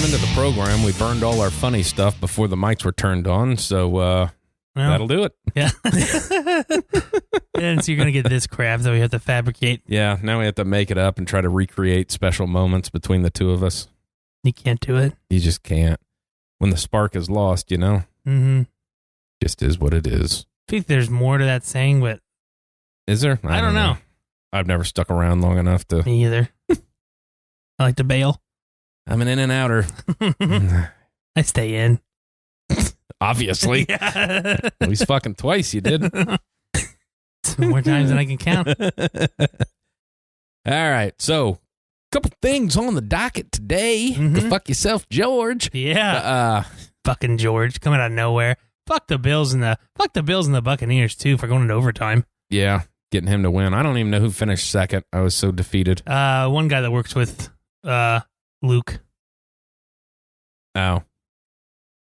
came into the program, we burned all our funny stuff before the mics were turned on, so that'll do it. Yeah. And so you're going to get this crap that we have to fabricate. Yeah, now we have to make it up and try to recreate special moments between the two of us. You can't do it. You just can't. When the spark is lost, you know? Mm-hmm. Just is what it is. I think there's more to that saying, but... Is there? I don't know. I've never stuck around long enough to... Me either. I like to bail. I'm an in and outer. I stay in. Obviously. Yeah. At least fucking twice you did. More times than I can count. All right. So, a couple things on the docket today. Mm-hmm. Go fuck yourself, George. Yeah. Fucking George coming out of nowhere. Fuck the Bills and the Buccaneers too for going into overtime. Yeah. Getting him to win. I don't even know who finished second. I was so defeated. One guy that works with Luke. Oh,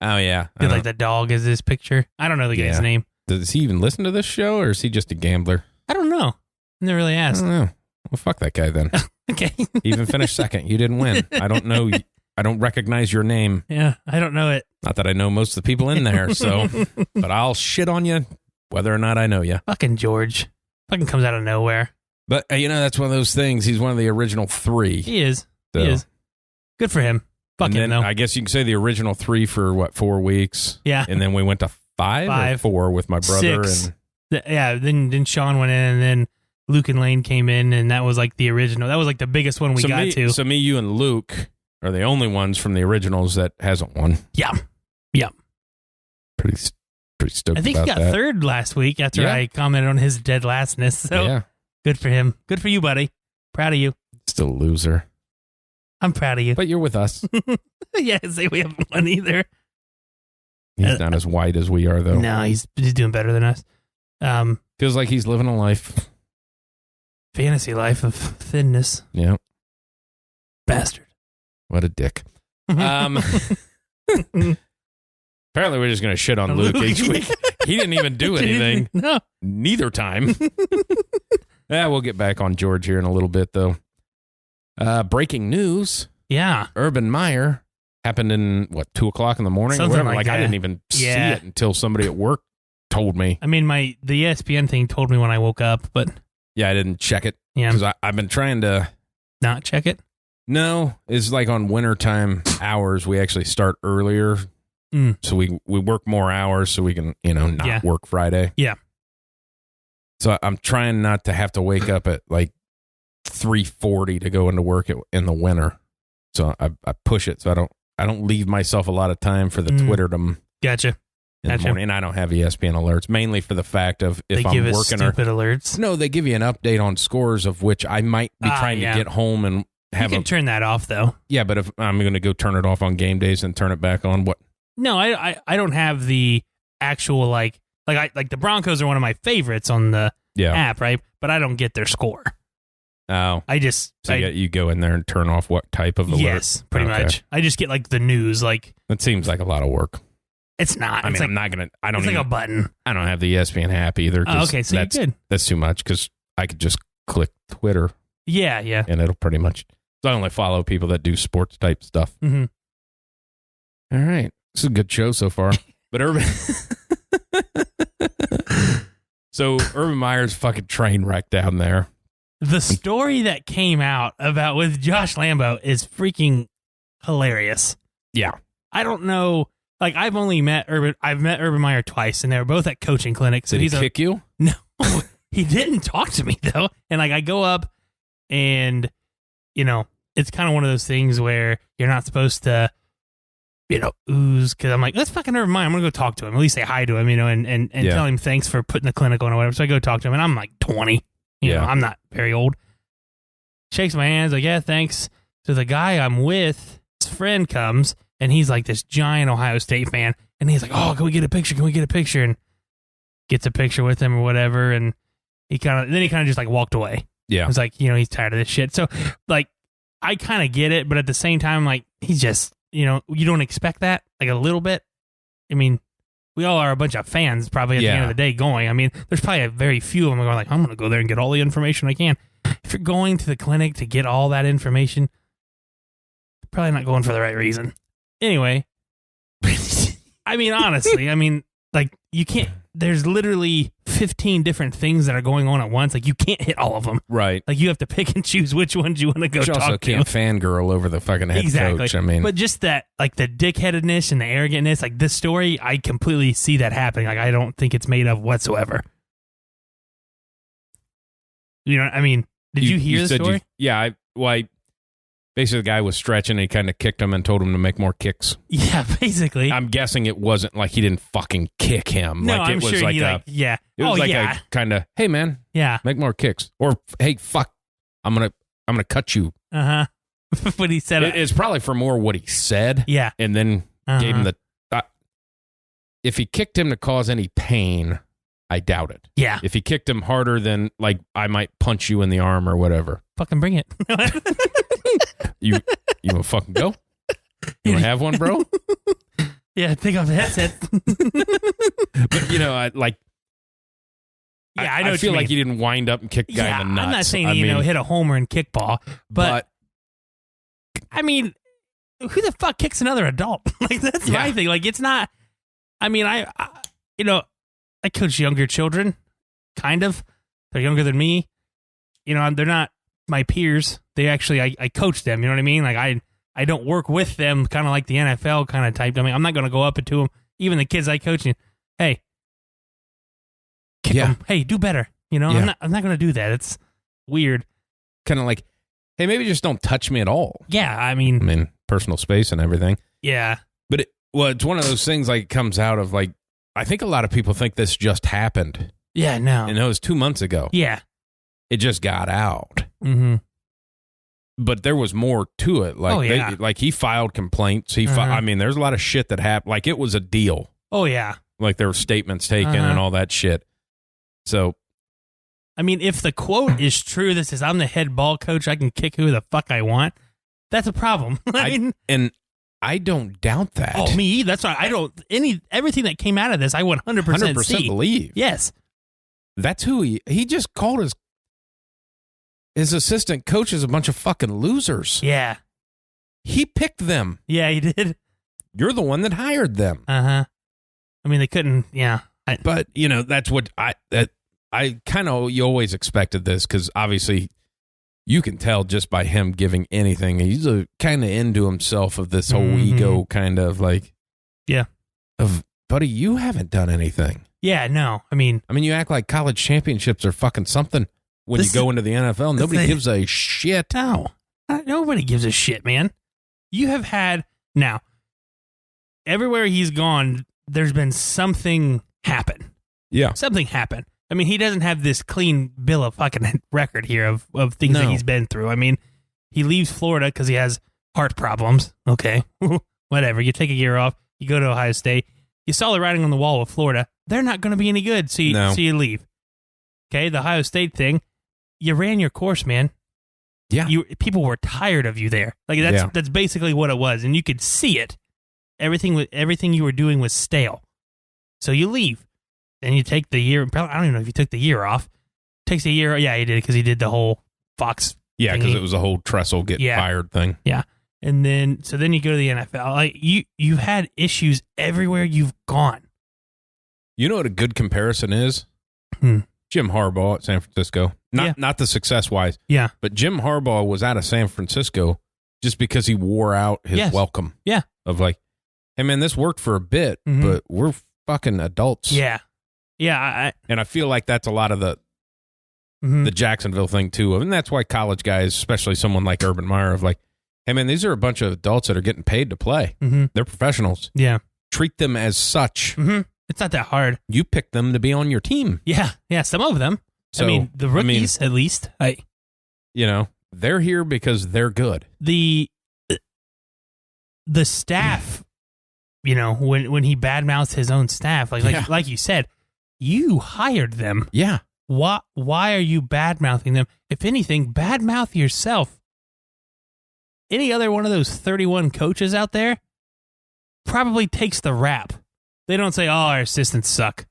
yeah. Did like the dog is his picture. I don't know the guy's name. Does he even listen to this show, or is he just a gambler? I don't know. I never really asked. I don't know. Well, fuck that guy then. Okay. He even finished second. You didn't win. I don't know. I don't recognize your name. Yeah, I don't know it. Not that I know most of the people in there, so. But I'll shit on you whether or not I know you. Fucking George. Fucking comes out of nowhere. But, that's one of those things. He's one of the original three. He is. So. He is. Good for him. Fuck him, though. I guess you can say the original three for, 4 weeks? Yeah. And then we went to five or 4 with my brother. 6. Then Sean went in, and then Luke and Lane came in, and that was like the original. That was like the biggest one we got to. So me, you, and Luke are the only ones from the originals that hasn't won. Yeah. Pretty stoked about that. I think he got third last week after I commented on his dead lastness. So good for him. Good for you, buddy. Proud of you. Still a loser. I'm proud of you. But you're with us. Yeah, say we haven't won either. He's not as white as we are, though. No, he's doing better than us. Feels like he's living a life. Fantasy life of thinness. Yeah. Bastard. What a dick. Apparently, we're just going to shit on Luke each week. He didn't even do anything. No. Neither time. We'll get back on George here in a little bit, though. Breaking news. Yeah. Urban Meyer happened in, 2 o'clock in the morning? Something or whatever. like that. I didn't even see it until somebody at work told me. I mean, the ESPN thing told me when I woke up, but... Yeah, I didn't check it. Yeah. Because I've been trying to... Not check it? No. It's like on wintertime hours, we actually start earlier. So we work more hours so we can, not work Friday. Yeah. So I'm trying not to have to wake up at like 3:40 to go into work in the winter. So I push it so I don't leave myself a lot of time for the Twitterdom. Gotcha. In the morning. And I don't have ESPN alerts, mainly for the fact of if they I'm give working stupid alerts. No, they give you an update on scores of which I might be trying to get home and have. You can turn that off though. Yeah, but if I'm going to go turn it off on game days and turn it back on, what? No, I don't have the actual like the Broncos are one of my favorites on the app, right? But I don't get their score. Oh, So you go in there and turn off what type of alert? Yes, pretty much. I just get like the news. Like that seems like a lot of work. It's not. I mean, I'm not gonna. I don't. It's even, like a button. I don't have the ESPN app either. Okay, so that's you're good. That's too much because I could just click Twitter. Yeah, and it'll pretty much. So I only follow people that do sports type stuff. Mm-hmm. All right. This is a good show so far. But Urban Meyer's fucking train wreck down there. The story that came out about with Josh Lambo is freaking hilarious. Yeah. I don't know. Like, I've met Urban Meyer twice, and they were both at coaching clinics. Did he kick you? No. He didn't talk to me, though. And, like, I go up, and, it's kind of one of those things where you're not supposed to, ooze, because I'm like, let's fucking Urban Meyer. I'm going to go talk to him, at least say hi to him, and tell him thanks for putting the clinic on or whatever. So I go talk to him, and I'm like 20. I'm not very old. Shakes my hands, like, yeah, thanks. So the guy I'm with, his friend comes, and he's like this giant Ohio State fan, and he's like, oh, can we get a picture? Can we get a picture? And gets a picture with him or whatever, and he kind of just like walked away. Yeah. It was like, he's tired of this shit. So, like, I kind of get it, but at the same time, like, he's just, you don't expect that, like, a little bit. I mean, we all are a bunch of fans probably at the end of the day going. I mean, there's probably a very few of them going like, I'm going to go there and get all the information I can. If you're going to the clinic to get all that information, probably not going for the right reason. Anyway, I mean, honestly, like, you can't, there's literally 15 different things that are going on at once. Like, you can't hit all of them. Right. Like, you have to pick and choose which ones you want to go But you talk also to. can't fangirl over the fucking head coach. I mean, but just that, like, the dickheadedness and the arrogantness, like, this story, I completely see that happening. Like, I don't think it's made up whatsoever. You know, I mean, did you hear the story? basically the guy was stretching and he kind of kicked him and told him to make more kicks. Yeah, basically. I'm guessing it wasn't like he didn't fucking kick him. No, like, I'm it was sure like he, like, yeah. It was a kind of, hey man, yeah, make more kicks, or hey fuck, I'm gonna cut you. What he said. It's probably for more what he said. Yeah, and then gave him the. If he kicked him to cause any pain, I doubt it. Yeah. If he kicked him harder than, like, I might punch you in the arm or whatever. Fucking bring it. You want to fucking go? You want to have one, bro? Yeah, take off the headset. But, you know, I know I feel like he didn't wind up and kick the guy in the nuts. I'm not saying hit a homer and kickball, but I mean, who the fuck kicks another adult? Like, that's my thing. Like, it's not. I mean, I coach younger children, kind of. They're younger than me. You know, they're not my peers. They actually, I coach them. You know what I mean? Like, I don't work with them, kind of like the NFL kind of type. I mean, I'm not going to go up to them. Even the kids I coach, hey, kick them. Hey, do better. You know, I'm not going to do that. It's weird. Kind of like, hey, maybe just don't touch me at all. Yeah, I mean, personal space and everything. Yeah. But it's one of those things, like, it comes out of, like, I think a lot of people think this just happened. Yeah, no. And it was 2 months ago. Yeah. It just got out. Mm-hmm. But there was more to it. Like, he filed complaints. I mean, there's a lot of shit that happened. Like, it was a deal. Oh, yeah. Like, there were statements taken and all that shit. So, I mean, if the quote is true that says, I'm the head ball coach, I can kick who the fuck I want, that's a problem. I don't doubt that. Oh, me? That's why I don't. Everything that came out of this, I 100% believe. Yes. That's who he just called his assistant coaches a bunch of fucking losers. Yeah. He picked them. Yeah, he did. You're the one that hired them. I mean, they couldn't, yeah. But, you know, that's what I kind of, you always expected this, because obviously you can tell just by him giving anything. He's kind of into himself, of this whole ego kind of, like, of, buddy, you haven't done anything. Yeah, no. I mean, you act like college championships are fucking something when you go into the NFL. Nobody gives a shit. No. Nobody gives a shit, man. You have had, now, everywhere he's gone, there's been something happen. Yeah. Something happen. I mean, he doesn't have this clean bill of fucking record here of things that he's been through. I mean, he leaves Florida because he has heart problems. Okay. Whatever. You take a year off. You go to Ohio State. You saw the writing on the wall with Florida. They're not going to be any good, so you leave. Okay, the Ohio State thing, you ran your course, man. Yeah. People were tired of you there. Like, that's basically what it was, and you could see it. Everything you were doing was stale. So you leave. Then you take the year. I don't even know if you took the year off. Takes a year. Yeah, he did, because he did the whole Fox. Yeah, because it was a whole Tressel get fired thing. Yeah. And then you go to the NFL. Like, you've had issues everywhere you've gone. You know what a good comparison is? Jim Harbaugh at San Francisco. Not the success-wise. Yeah. But Jim Harbaugh was out of San Francisco just because he wore out his welcome. Yeah. Of like, hey, man, this worked for a bit, but we're fucking adults. Yeah. Yeah. And I feel like that's a lot of the Jacksonville thing, too. And that's why college guys, especially someone like Urban Meyer, of like, hey, man, these are a bunch of adults that are getting paid to play. They're professionals. Yeah. Treat them as such. It's not that hard. You pick them to be on your team. Yeah. Yeah, some of them. So, I mean, the rookies, at least. They're here because they're good. The staff, when he badmouths his own staff, like you said, you hired them. Yeah. Why are you badmouthing them? If anything, badmouth yourself. Any other one of those 31 coaches out there probably takes the rap. They don't say, oh, our assistants suck.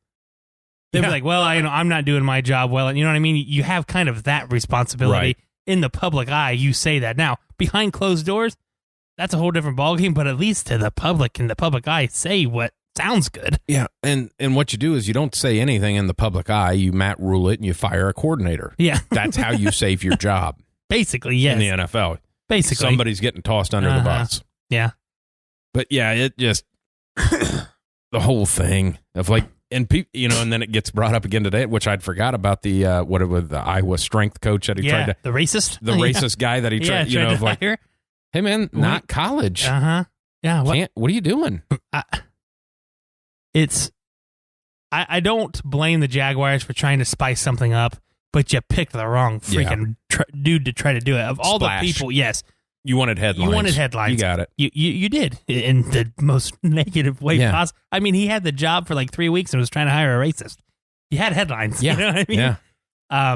They'll be like, well, I'm not doing my job well. You know what I mean? You have kind of that responsibility. Right. In the public eye, you say that. Now, behind closed doors, that's a whole different ballgame, but at least to the public and the public eye, say what sounds good. Yeah, and what you do is you don't say anything in the public eye. You Matt rule it and you fire a coordinator. Yeah. That's how you save your job. Basically, yes. In the NFL. Basically. Somebody's getting tossed under the bus. Yeah. But yeah, it just, the whole thing of like, and people, and then it gets brought up again today, which I'd forgot about the the Iowa strength coach that he tried to, the racist guy that he tried, of like, hire. Hey man, not college. Yeah. What are you doing? I don't blame the Jaguars for trying to spice something up, but you picked the wrong freaking dude to try to do it. Of all Splash. the people, yes. You wanted headlines. You got it. You did in the most negative way possible. I mean, he had the job for like 3 weeks and was trying to hire a racist. You had headlines. Yeah. You know what I mean? Yeah.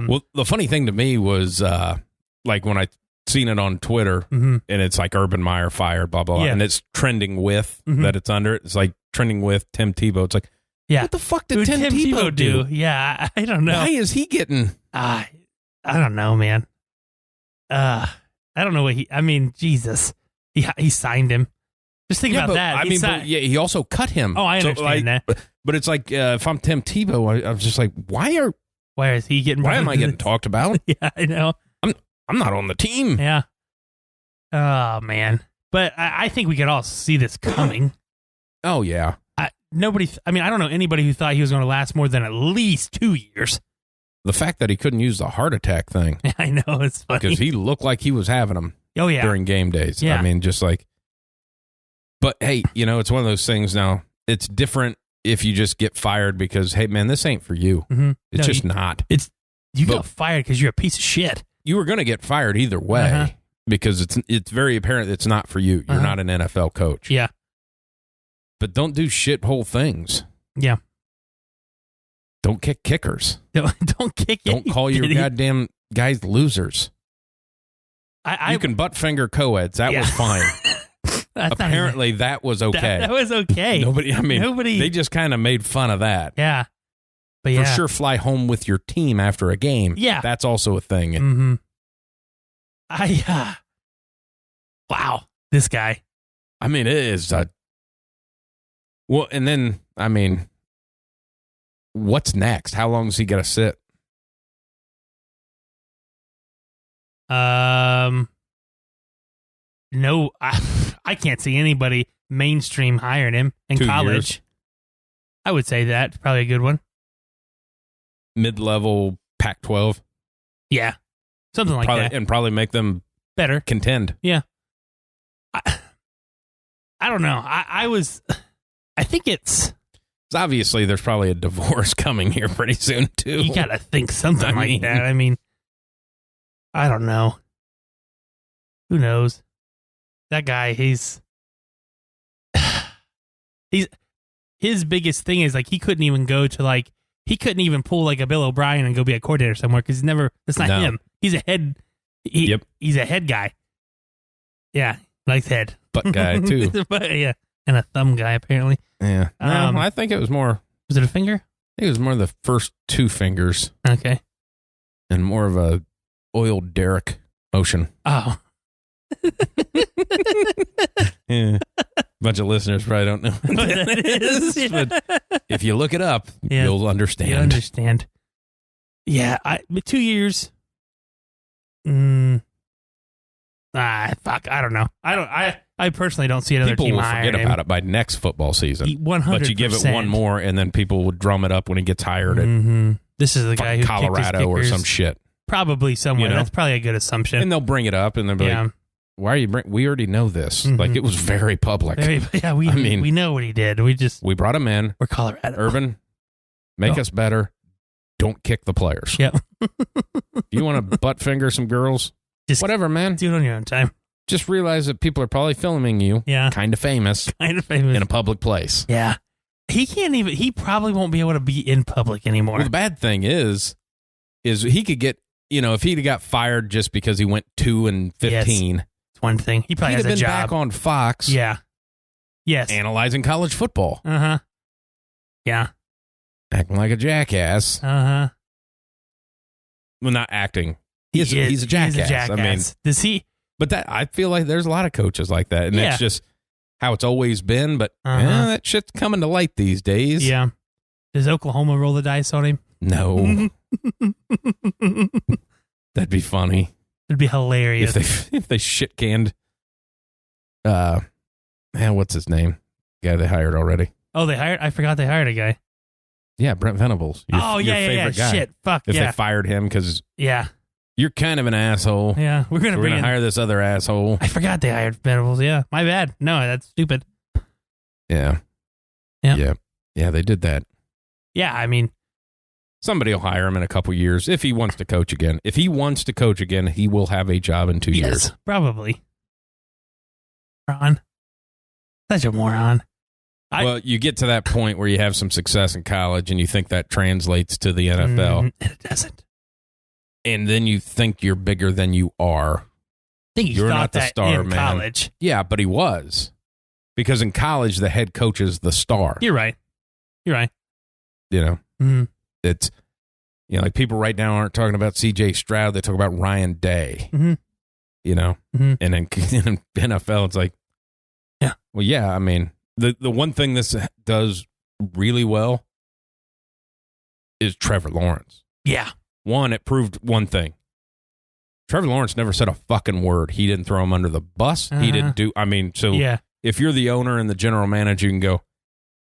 Well, the funny thing to me was like when I seen it on Twitter and it's like Urban Meyer fired, blah, blah, blah. And it's trending with that it's under it. It's like trending with Tim Tebow. It's like, what the fuck did Tim Tebow do? Yeah, I don't know. Why is he getting? I don't know, man. I don't know what Jesus. He signed him. Just think about that. He also cut him. Oh, I understand that. But it's like, if I'm Tim Tebow, I was just like, why is he getting? Why am I getting talked about? Yeah, I know. I'm not on the team. Yeah. Oh man. But I think we could all see this coming. Oh yeah. I don't know anybody who thought he was going to last more than at least 2 years. The fact that he couldn't use the heart attack thing. I know, it's funny. Because he looked like he was having them during game days. Yeah. I mean, just like, but hey, it's one of those things now. It's different if you just get fired because, hey, man, this ain't for you. Mm-hmm. It's not. You got fired because you're a piece of shit. You were going to get fired either way because it's very apparent it's not for you. You're not an NFL coach. Yeah. But don't do shithole things. Yeah. Don't kick kickers. Don't kick. Don't call your goddamn guys losers. You can butt finger co-eds. That was fine. Apparently, that was okay. That was okay. Nobody. They just kind of made fun of that. Yeah. But for sure, fly home with your team after a game. Yeah. That's also a thing. Mm-hmm. Wow. This guy. I mean, it is. Well, and then, what's next? How long is he going to sit? No, I can't see anybody mainstream hiring him in 2 college. Years. I would say that's probably a good one. Mid-level Pac-12. Yeah, something like that. And probably make them better. Contend. Yeah. I don't know. I think it's obviously there's probably a divorce coming here pretty soon too. You gotta think something like that. I don't know. Who knows? That guy, he's his biggest thing is like he couldn't even go to he couldn't even pull like a Bill O'Brien and go be a coordinator somewhere because that's not him. He's a head. He's a head guy. Yeah, likes head. Butt guy too. Yeah, and a thumb guy apparently. Yeah. No, I think it was more. Was it a finger? I think it was more the first two fingers. Okay. And more of a oiled derrick motion. Oh. Yeah. Bunch of listeners probably don't know what that is. Yeah. But if you look it up, you'll understand. You'll understand. Yeah. 2 years. Fuck. I don't know. I personally don't see another team hiring. People will forget about it by next football season. 100%. But you give it one more, and then people will drum it up when he gets hired at this is the guy who Colorado or some shit. Probably somewhere. That's probably a good assumption. And they'll bring it up, and they'll be like, "Why are you we already know this. Like it was very public. We know what he did. We brought him in. We're Colorado. Urban, make us better. Don't kick the players. Yep. You want to butt finger some girls? Just whatever, man. Do it on your own time. Just realize that people are probably filming you. Yeah. Kind of famous. In a public place. Yeah. He probably won't be able to be in public anymore. Well, the bad thing is he could get, if he'd got fired just because he went 2-15. Yes. It's one thing. He probably has a job. He'd have been back on Fox. Yeah. Yes. Analyzing college football. Uh-huh. Yeah. Acting like a jackass. Uh-huh. Well, not acting. He's a jackass. He's a jackass. But that I feel like there's a lot of coaches like that, and Yeah. it's just how it's always been. But that shit's coming to light these days. Yeah. Does Oklahoma roll the dice on him? No. That'd be funny It'd be hilarious. if they shit canned. What's his name? Guy they hired already. Oh, they hired. I forgot they hired a guy. Yeah, Brent Venables. Your favorite guy. Shit. Fuck. If yeah. they fired him because Yeah. you're kind of an asshole. Yeah. We're So gonna hire this other asshole. I forgot they hired Venables. Yeah. My bad. No, that's stupid. Yeah. Yeah. Yeah. Yeah, they did that. Yeah. I mean, Somebody will hire him in a couple years if he wants to coach again. If he wants to coach again, he will have a job in 2 years. Probably. Moron. Such a moron. Well, you get to that point where you have some success in college and you think that translates to the NFL. And it doesn't. And then you think you're bigger than you are. I think You're thought not the that star, in man. college. Yeah, but he was. Because in college, the head coach is the star. You're right. You're right. You know, Mm. it's, like people right now aren't talking about CJ Stroud. They talk about Ryan Day, Mm-hmm. you know, Mm-hmm. and in NFL, it's like, yeah. Well, yeah, I mean, the one thing this does really well is Trevor Lawrence. Yeah. One, it proved one thing. Trevor Lawrence never said a fucking word. He didn't throw him under the bus. He didn't do, so Yeah. if you're the owner and the general manager, you can go,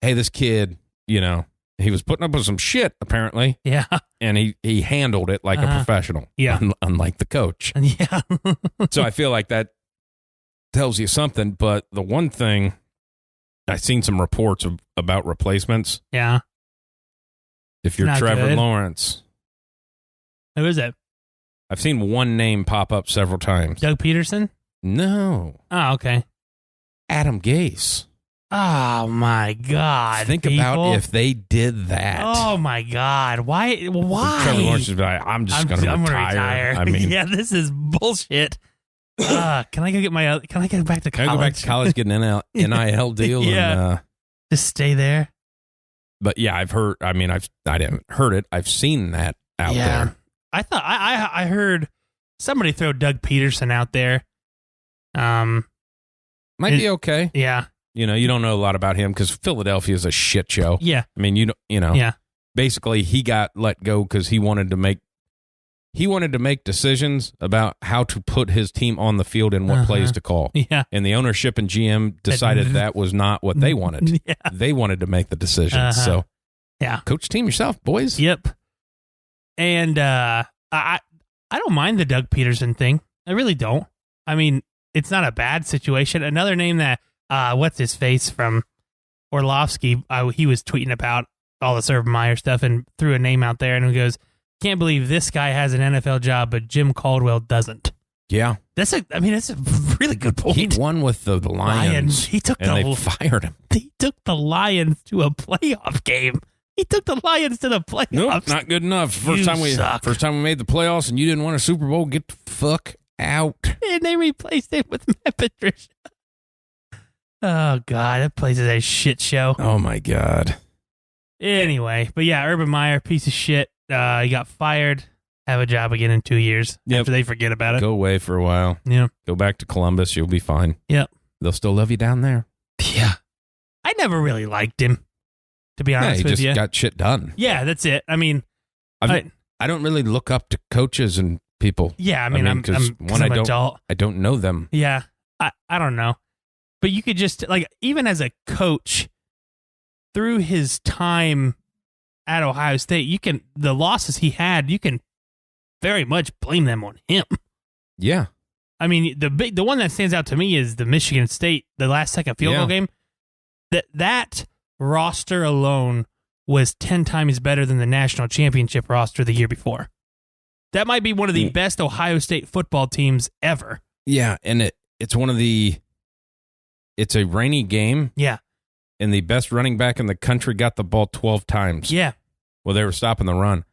hey, this kid, he was putting up with some shit, apparently, Yeah. and he handled it like a professional, Yeah. unlike the coach. Yeah. So I feel like that tells you something, but the one thing, I've seen some reports about replacements. Yeah. If you're Not Trevor good. Lawrence, Who is it? I've seen one name pop up several times. Doug Peterson? No. Oh, okay. Adam Gase. Oh, my God. Think about if they did that. Oh, my God. Why? Trevor Lawrence would be like, I'm just going to gonna retire. I mean, yeah, this is bullshit. Can I go get my? Can I get back to college? can I go back to college, get an NIL deal? Yeah. And, Just stay there. but yeah, I've heard. I mean, I didn't heard it. I've seen that out there. I thought I heard somebody throw Doug Peterson out there. Might be okay. Yeah. You don't know a lot about him because Philadelphia is a shit show. Yeah. I mean, Yeah. basically he got let go because he wanted to make decisions about how to put his team on the field and what plays to call. Yeah. And the ownership and GM decided that was not what they wanted. Yeah. They wanted to make the decisions. So yeah. coach team yourself, boys. Yep. And I don't mind the Doug Peterson thing. I really don't. I mean, it's not a bad situation. Another name that what's his face from Orlovsky, he was tweeting about all the Urban Meyer stuff and threw a name out there and he goes, can't believe this guy has an NFL job, but Jim Caldwell doesn't. Yeah. That's a really good point. He won with the Lions. He took they fired him. He took the Lions to a playoff game. He took the Lions to the playoffs. Nope, not good enough. First time we made the playoffs and you didn't win a Super Bowl, get the fuck out. And they replaced it with Matt Patricia. Oh, God, that place is a shit show. Oh, my God. Anyway, but yeah, Urban Meyer, piece of shit. He got fired. Have a job again in 2 years after they forget about it. Go away for a while. Yeah. Go back to Columbus. You'll be fine. Yep. They'll still love you down there. Yeah. I never really liked him, to be honest with you. He just got shit done. Yeah, that's it. I mean, I don't really look up to coaches and people. Yeah, I mean I'm an adult. I don't know them. Yeah, I don't know. But you could just, even as a coach, through his time at Ohio State, the losses he had, you can very much blame them on him. Yeah. I mean, the one that stands out to me is the Michigan State, the last second field goal game. That roster alone was 10 times better than the national championship roster the year before. That might be one of the best Ohio State football teams ever. Yeah, and it's a rainy game. Yeah. And the best running back in the country got the ball 12 times. Yeah. Well, they were stopping the run.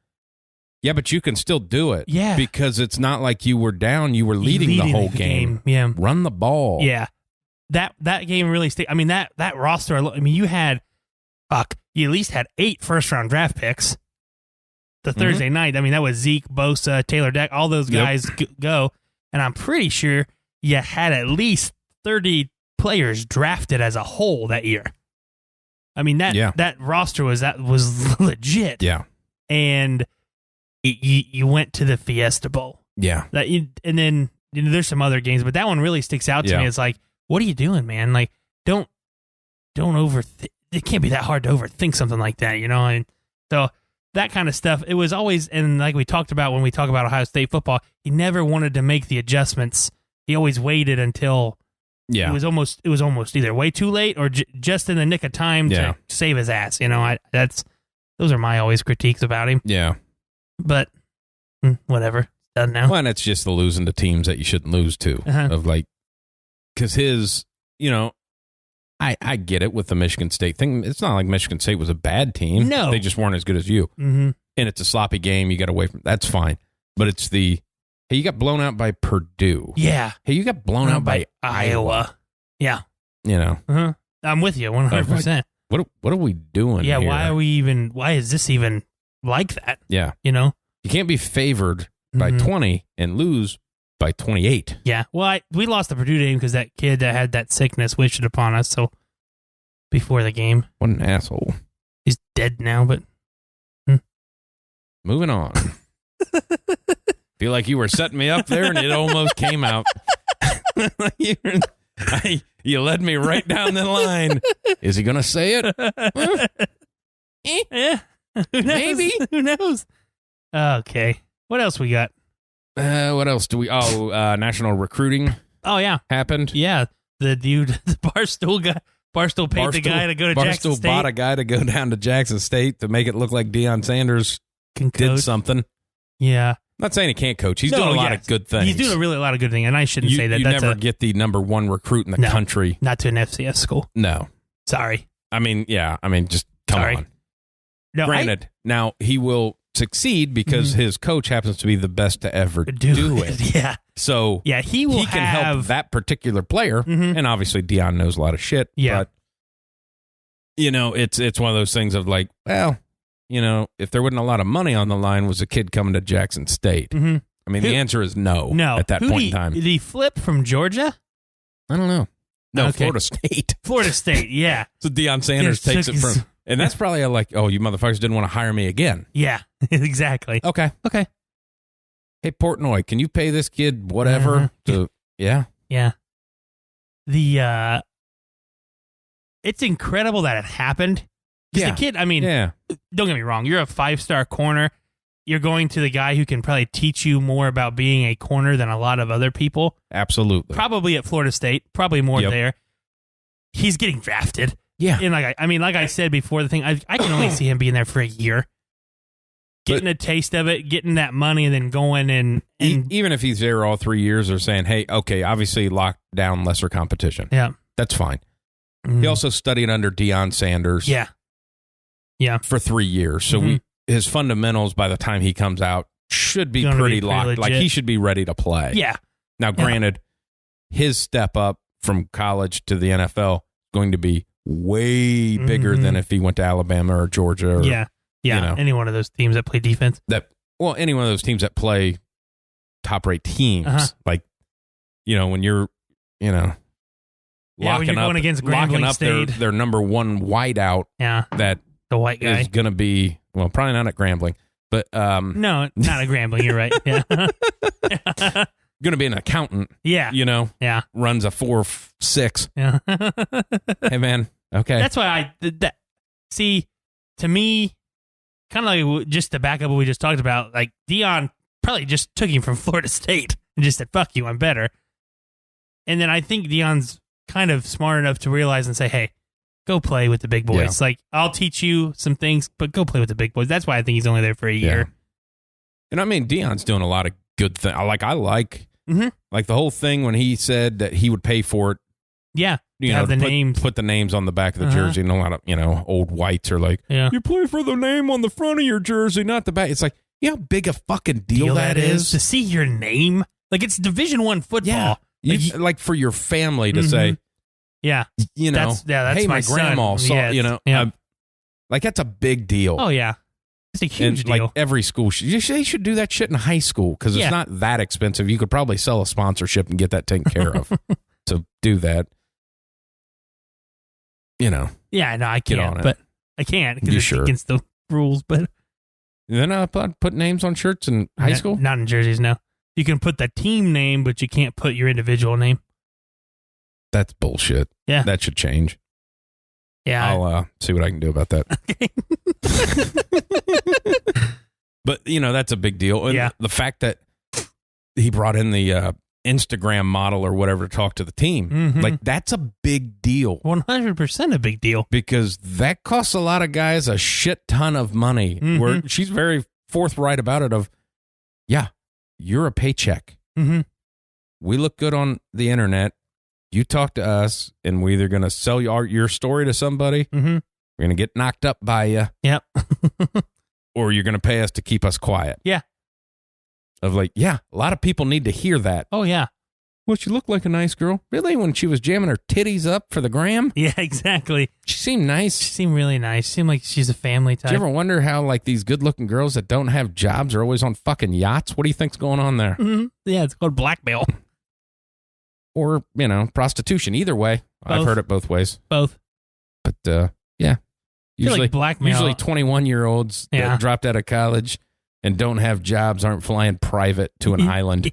Yeah, but you can still do it. Yeah. Because it's not like you were down. You were leading the whole game. Yeah. Run the ball. Yeah. That game really stayed. I mean, that roster, I mean, you at least had 8 first-round draft picks the Thursday night. I mean, that was Zeke, Bosa, Taylor Deck, all those guys go. And I'm pretty sure you had at least 30 players drafted as a whole that year. I mean, that roster was legit. Yeah. And you went to the Fiesta Bowl. Yeah. And then there's some other games, but that one really sticks out to me. It's like, what are you doing, man? Like, don't overthink. It can't be that hard to overthink something like that, And so that kind of stuff, it was always, and like we talked about when we talk about Ohio State football, he never wanted to make the adjustments. He always waited until it was almost either way too late or just in the nick of time to save his ass. Those are my always critiques about him. Yeah. But whatever. Done now. Well, and it's just the losing to teams that you shouldn't lose to. Of like, because his, I get it with the Michigan State thing. It's not like Michigan State was a bad team. No. They just weren't as good as you. Mm-hmm. And it's a sloppy game. You got away from that's fine. But it's hey, you got blown out by Purdue. Yeah. Hey, you got blown out by Iowa. Yeah. Uh-huh. I'm with you 100%. What are we doing here? Why is this even like that? Yeah. You can't be favored by 20 and lose by 28. Yeah. Well, we lost the Purdue game because that kid that had that sickness wished it upon us. So before the game. What an asshole. He's dead now, but. Moving on. Feel like you were setting me up there and it almost came out. You led me right down the line. Is he going to say it? Yeah. Who knows? Maybe. Who knows? Okay. What else we got? What else do we... national recruiting. Oh, yeah. Happened. Yeah. The dude, the Barstool guy. Barstool paid the guy to go to Jackson State. Barstool bought a guy to go down to Jackson State to make it look like Deion Sanders did something. Yeah. I'm not saying he can't coach. He's doing a lot of good things. He's doing a lot of good things, and I shouldn't say that. You never get the number one recruit in the country. Not to an FCS school. No. Sorry. I mean, just come on. No, Granted, now he will succeed because his coach happens to be the best to ever do it. Yeah. So he can help that particular player, and obviously Deion knows a lot of shit. Yeah. But, it's one of those things of like, well, if there wasn't a lot of money on the line, was a kid coming to Jackson State? Mm-hmm. I mean, the answer is no. At that point in time. Did he flip from Georgia? I don't know. No, okay. Florida State. Florida State, yeah. So Deion Sanders takes it from, and that's probably like, oh, you motherfuckers didn't want to hire me again. Yeah, exactly. Okay. Hey, Portnoy, can you pay this kid whatever? Yeah. It's incredible that it happened. The kid, I mean, don't get me wrong. You're a 5-star corner. You're going to the guy who can probably teach you more about being a corner than a lot of other people. Absolutely. Probably at Florida State. Probably more there. He's getting drafted. Yeah. And like I said before the thing, I can only see him being there for a year. Getting a taste of it, getting that money, and then going and even if he's there all 3 years, they're saying, hey, okay, obviously lock down lesser competition. Yeah. That's fine. He also studied under Deion Sanders. Yeah. For 3 years. So his fundamentals by the time he comes out should be pretty locked. Legit. Like he should be ready to play. Yeah. Now, granted, his step up from college to the NFL is going to be way bigger than if he went to Alabama or Georgia. Or, any one of those teams that play defense. Any one of those teams that play top-rate teams. Like, when you're, locking going against Grambling State. Their number one wideout. Yeah. That the white guy is going to be, well, probably not at Grambling, but no, not at Grambling. You're right. Yeah. Going to be an accountant. Yeah. Yeah. Runs a 4.6. Yeah. Hey man. Okay. That's why see, to me, kind of like just to back up what we just talked about, like Deion probably just took him from Florida State and just said, "Fuck you, I'm better." And then I think Deion's kind of smart enough to realize and say, hey, go play with the big boys. Like, I'll teach you some things, but go play with the big boys. That's why I think he's only there for a year. And I mean, Deion's doing a lot of good things. I like the whole thing when he said that he would pay for it. Yeah. Names. Put the names on the back of the jersey. And a lot of, old whites are like, you play for the name on the front of your jersey, not the back. It's like, you know how big a fucking deal that is? To see your name. Like, it's Division I football. Yeah. Like for your family to say, that's hey, my grandma saw, like that's a big deal. Oh, yeah. It's a huge deal. Like every school, they should do that shit in high school because it's not that expensive. You could probably sell a sponsorship and get that taken care of. So do that. Yeah, no, I can't. But I can't because it's against the rules. But then I put names on shirts in high school. Not in jerseys. No, you can put the team name, but you can't put your individual name. That's bullshit. Yeah, that should change. Yeah, I'll see what I can do about that. Okay. But that's a big deal. And the fact that he brought in the Instagram model or whatever to talk to the team, like that's a big deal. 100% a big deal. Because that costs a lot of guys a shit ton of money. Where she's very forthright about it of, you're a paycheck. We look good on the internet. You talk to us, and we're either going to sell your story to somebody, we're going to get knocked up by you. Yep. Or you're going to pay us to keep us quiet. Yeah. Of like, a lot of people need to hear that. Oh, yeah. Well, she looked like a nice girl. Really? When she was jamming her titties up for the gram? Yeah, exactly. She seemed nice. She seemed really nice. She seemed like she's a family type. Do you ever wonder how, like, these good-looking girls that don't have jobs are always on fucking yachts? What do you think's going on there? Yeah, it's called blackmail. Or, prostitution. Either way. Both. I've heard it both ways. Both. But, Usually, like blackmail. Usually 21-year-olds that dropped out of college and don't have jobs aren't flying private to an island.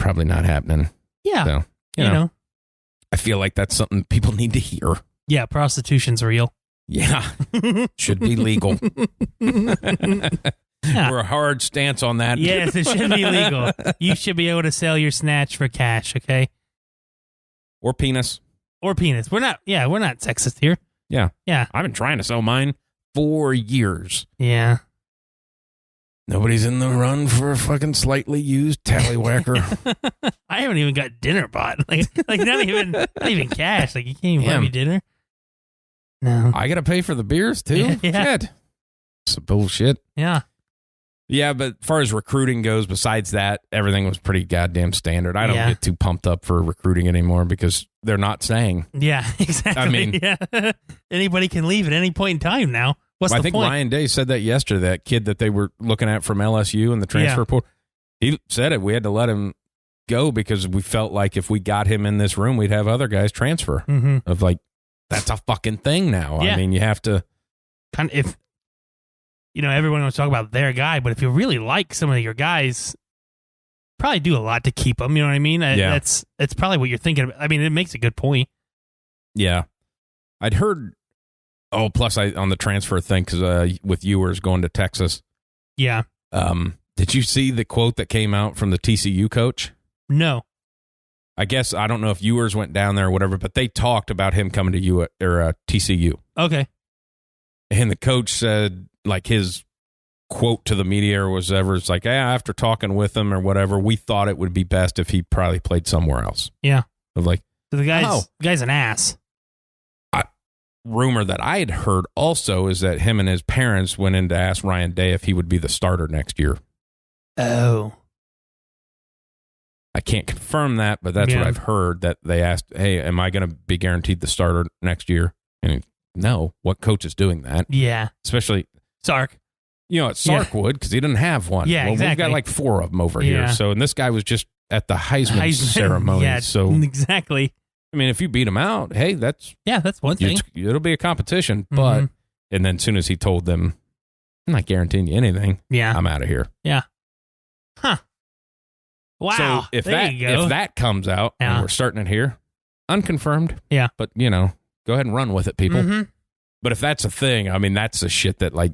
Probably not happening. Yeah. So, you know, I feel like that's something people need to hear. Yeah, prostitution's real. Yeah. Should be legal. We're a hard stance on that. Yes, it should be legal. You should be able to sell your snatch for cash, okay? Or penis. We're not sexist here. Yeah. Yeah. I've been trying to sell mine for years. Yeah. Nobody's in the run for a fucking slightly used tallywhacker. I haven't even got dinner bought. Like not even cash. Like you can't even buy me dinner. No. I gotta pay for the beers too? Yeah. Shit. Some bullshit. Yeah. Yeah, but as far as recruiting goes, besides that, everything was pretty goddamn standard. I don't get too pumped up for recruiting anymore because they're not saying. Yeah, exactly. I mean, anybody can leave at any point in time now. What's the point? I think Ryan Day said that yesterday, that kid that they were looking at from LSU in the transfer portal. He said it. We had to let him go because we felt like if we got him in this room, we'd have other guys transfer. Of like, that's a fucking thing now. Yeah. I mean, you have to. Kind of, if. Everyone wants to talk about their guy, but if you really like some of your guys, probably do a lot to keep them. You know what I mean? Yeah. It's probably what you're thinking about. I mean, it makes a good point. Yeah. I'd heard, plus on the transfer thing, because with Ewers going to Texas. Yeah. Did you see the quote that came out from the TCU coach? No. I guess, I don't know if Ewers went down there or whatever, but they talked about him coming to TCU. Okay. And the coach said, like, his quote to the media or whatever, it's like, after talking with him or whatever, we thought it would be best if he probably played somewhere else. Yeah. Of like, so the guy's an ass. Rumor that I had heard also is that him and his parents went in to ask Ryan Day if he would be the starter next year. Oh. I can't confirm that, but that's what I've heard, that they asked, hey, am I going to be guaranteed the starter next year? And no, what coach is doing that? Yeah. Especially Sark. Sark would, because he didn't have one. Yeah, exactly. We've got like 4 of them over here. So, and this guy was just at the Heisman ceremony. Yeah, so exactly. I mean, if you beat him out, hey, that's one thing. It'll be a competition. But, and then as soon as he told them, I'm not guaranteeing you anything. Yeah. I'm out of here. Yeah. Huh. Wow. So if that comes out, and we're starting it here, unconfirmed. Yeah. But, go ahead and run with it, people. But if that's a thing, I mean, that's the shit that, like,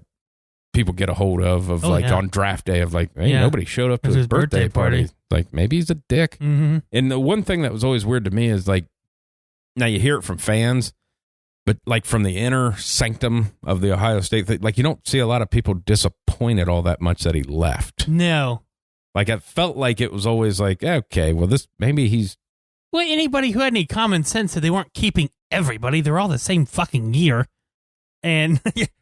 people get a hold of on draft day of like, hey, nobody showed up to his birthday party. Like, maybe he's a dick. And the one thing that was always weird to me is, like, now you hear it from fans, but like from the inner sanctum of the Ohio State thing, like, you don't see a lot of people disappointed all that much that he left. No. Like, it felt like it was always like, okay, well, maybe he's. Well, anybody who had any common sense said they weren't keeping everybody. They're all the same fucking year. And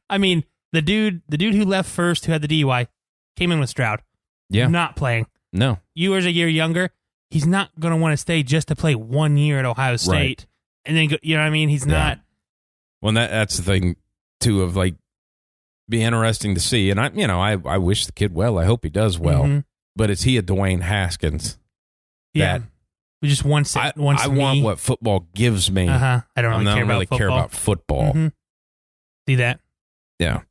I mean, the dude who left first, who had the DUI, came in with Stroud. Yeah. Not playing. No. Ewers a year younger. He's not going to want to stay just to play 1 year at Ohio State. Right. And then, you know what I mean? He's not. Well, that's the thing. to of like be interesting to see. And I wish the kid well. I hope he does well. Mm-hmm. But is he a Dwayne Haskins? Yeah. We just once I want what football gives me. I don't really care about football. Mm-hmm. See that? Yeah.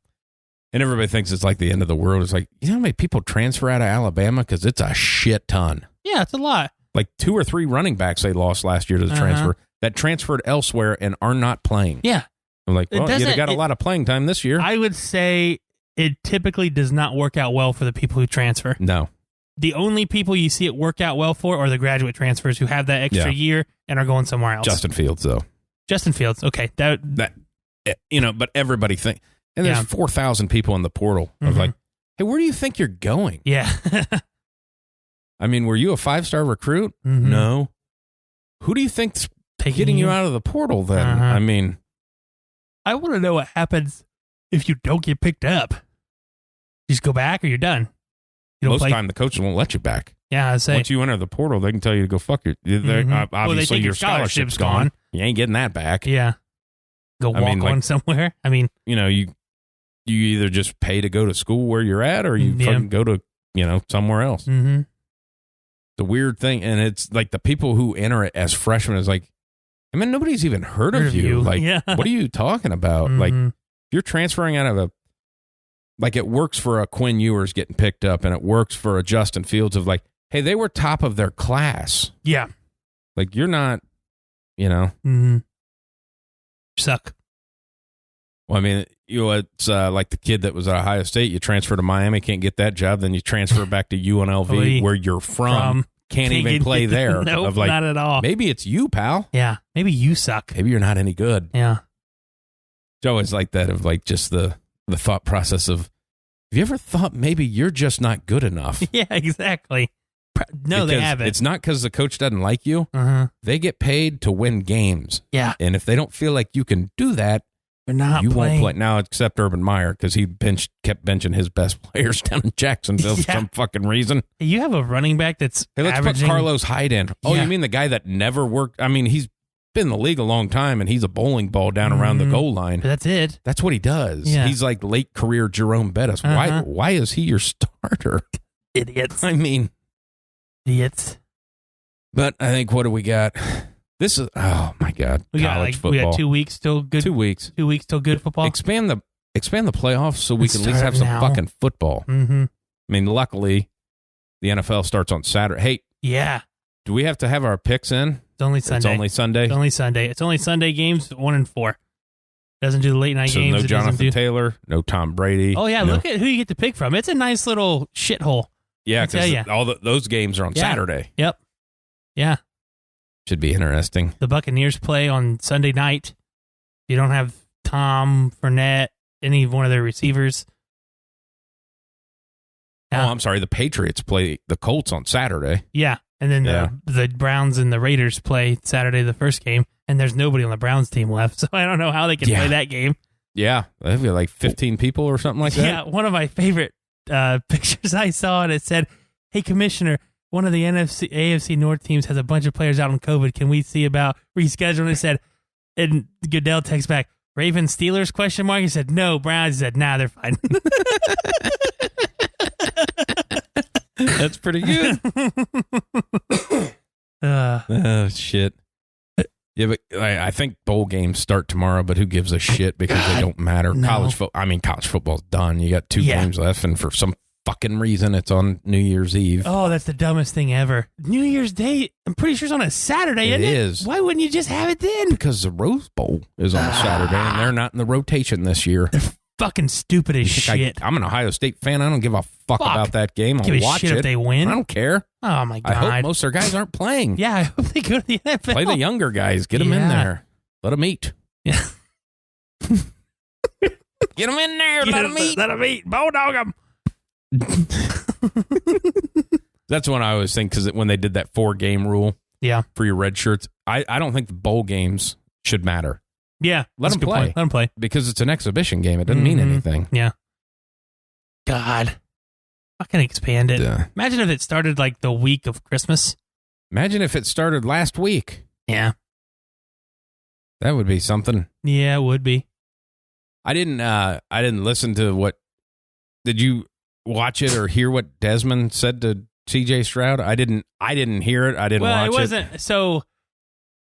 And everybody thinks it's like the end of the world. It's like, you know how many people transfer out of Alabama? Because it's a shit ton. Yeah, it's a lot. Like 2 or 3 running backs they lost last year to the transfer that transferred elsewhere and are not playing. Yeah. I'm like, well, you got a lot of playing time this year. I would say it typically does not work out well for the people who transfer. No. The only people you see it work out well for are the graduate transfers who have that extra year and are going somewhere else. Justin Fields, though. Justin Fields, okay. That but everybody think, and there's 4,000 people in the portal. I was like, hey, where do you think you're going? Yeah. I mean, were you a 5-star recruit? Mm-hmm. No. Who do you think's getting you out of the portal then? I mean, I want to know what happens if you don't get picked up. You just go back or you're done. Most time the coaches won't let you back. Yeah, I say. Once you enter the portal, they can tell you to go fuck your. Obviously, your scholarship's gone. You ain't getting that back. Yeah. Go walk on somewhere. I mean, you either just pay to go to school where you're at, or you fucking go to somewhere else. Mm-hmm. The weird thing, and it's like the people who enter it as freshmen is like, I mean, nobody's even heard of you. Like, what are you talking about? Mm-hmm. Like, you're transferring out of like it works for a Quinn Ewers getting picked up, and it works for a Justin Fields of like, hey, they were top of their class. Yeah. Like, you're not, Suck. Well, I mean, it's like the kid that was at Ohio State. You transfer to Miami, can't get that job. Then you transfer back to UNLV, where you're from. Can't even play there. Nope, not at all. Maybe it's you, pal. Yeah. Maybe you suck. Maybe you're not any good. Yeah. It's always like that of like just the thought process of, have you ever thought maybe you're just not good enough? Yeah, exactly. No, they haven't. It's not because the coach doesn't like you. They get paid to win games. Yeah. And if they don't feel like you can do that, they're not you playing. won't play. Now, except Urban Meyer, because he kept benching his best players down in Jacksonville for some fucking reason. You have a running back that's let's averaging... put Carlos Hyde in. Oh, you mean the guy that never worked? I mean, he's been in the league a long time, and he's a bowling ball down around the goal line. But that's it. That's what he does. Yeah. He's like late career Jerome Bettis. Why is he your starter? Idiots. I mean... Idiots. But I think, what do we got? This is, oh my God, college football. We got 2 weeks till good. 2 weeks. 2 weeks till good football. Expand the playoffs so we can at least have some fucking football. Mm-hmm. I mean, luckily, the NFL starts on Saturday. Hey, yeah. Do we have to have our picks in? It's only Sunday. It's only Sunday? It's only Sunday. It's only Sunday games, 1 and 4. Doesn't do the late night games. No Jonathan Taylor, no Tom Brady. Oh, yeah. Look at who you get to pick from. It's a nice little shithole. Yeah, because those games are on Saturday. Yep. Yeah. Should be interesting. The Buccaneers play on Sunday night. You don't have Tom, Fournette, any one of their receivers. Yeah. Oh, I'm sorry. The Patriots play the Colts on Saturday. Yeah. And then the Browns and the Raiders play Saturday, the first game. And there's nobody on the Browns team left. So I don't know how they can play that game. Yeah. They've got like 15 people or something like that. Yeah. One of my favorite pictures I saw, and it said, "Hey, Commissioner, one of the AFC North teams has a bunch of players out on COVID. Can we see about rescheduling?" It said, and Goodell texts back, "Ravens Steelers?" ? He said, "No." Browns said, "Nah, they're fine." That's pretty good. Oh shit. Yeah, but I think bowl games start tomorrow, but who gives a shit because they don't matter. No. College football's done. You got 2 games left, and for some fucking reason, it's on New Year's Eve. Oh, that's the dumbest thing ever. New Year's Day, I'm pretty sure it's on a Saturday, isn't it? It is. Why wouldn't you just have it then? Because the Rose Bowl is on a Saturday, and they're not in the rotation this year. They're fucking stupid as shit. I'm an Ohio State fan. I don't give a fuck about that game. I'll give watch a shit it if they win. I don't care. Oh, my God. I hope most of their guys aren't playing. Yeah, I hope they go to the NFL. Play the younger guys. Get them in there. Let them eat. Yeah. Get them in there. Let them eat. Let them eat. Bulldog them. That's what I always think, because when they did that 4-game rule for your red shirts, I don't think the bowl games should matter. Yeah. Let them play. Let them play. Because it's an exhibition game. It doesn't mean anything. Yeah. God. Fucking expand it. Imagine if it started like the week of Christmas. Imagine if it started last week. Yeah. That would be something. Yeah, it would be. I didn't listen to what. Did you watch it or hear what Desmond said to C.J. Stroud? I didn't hear it. I didn't watch it. Well, it wasn't. So,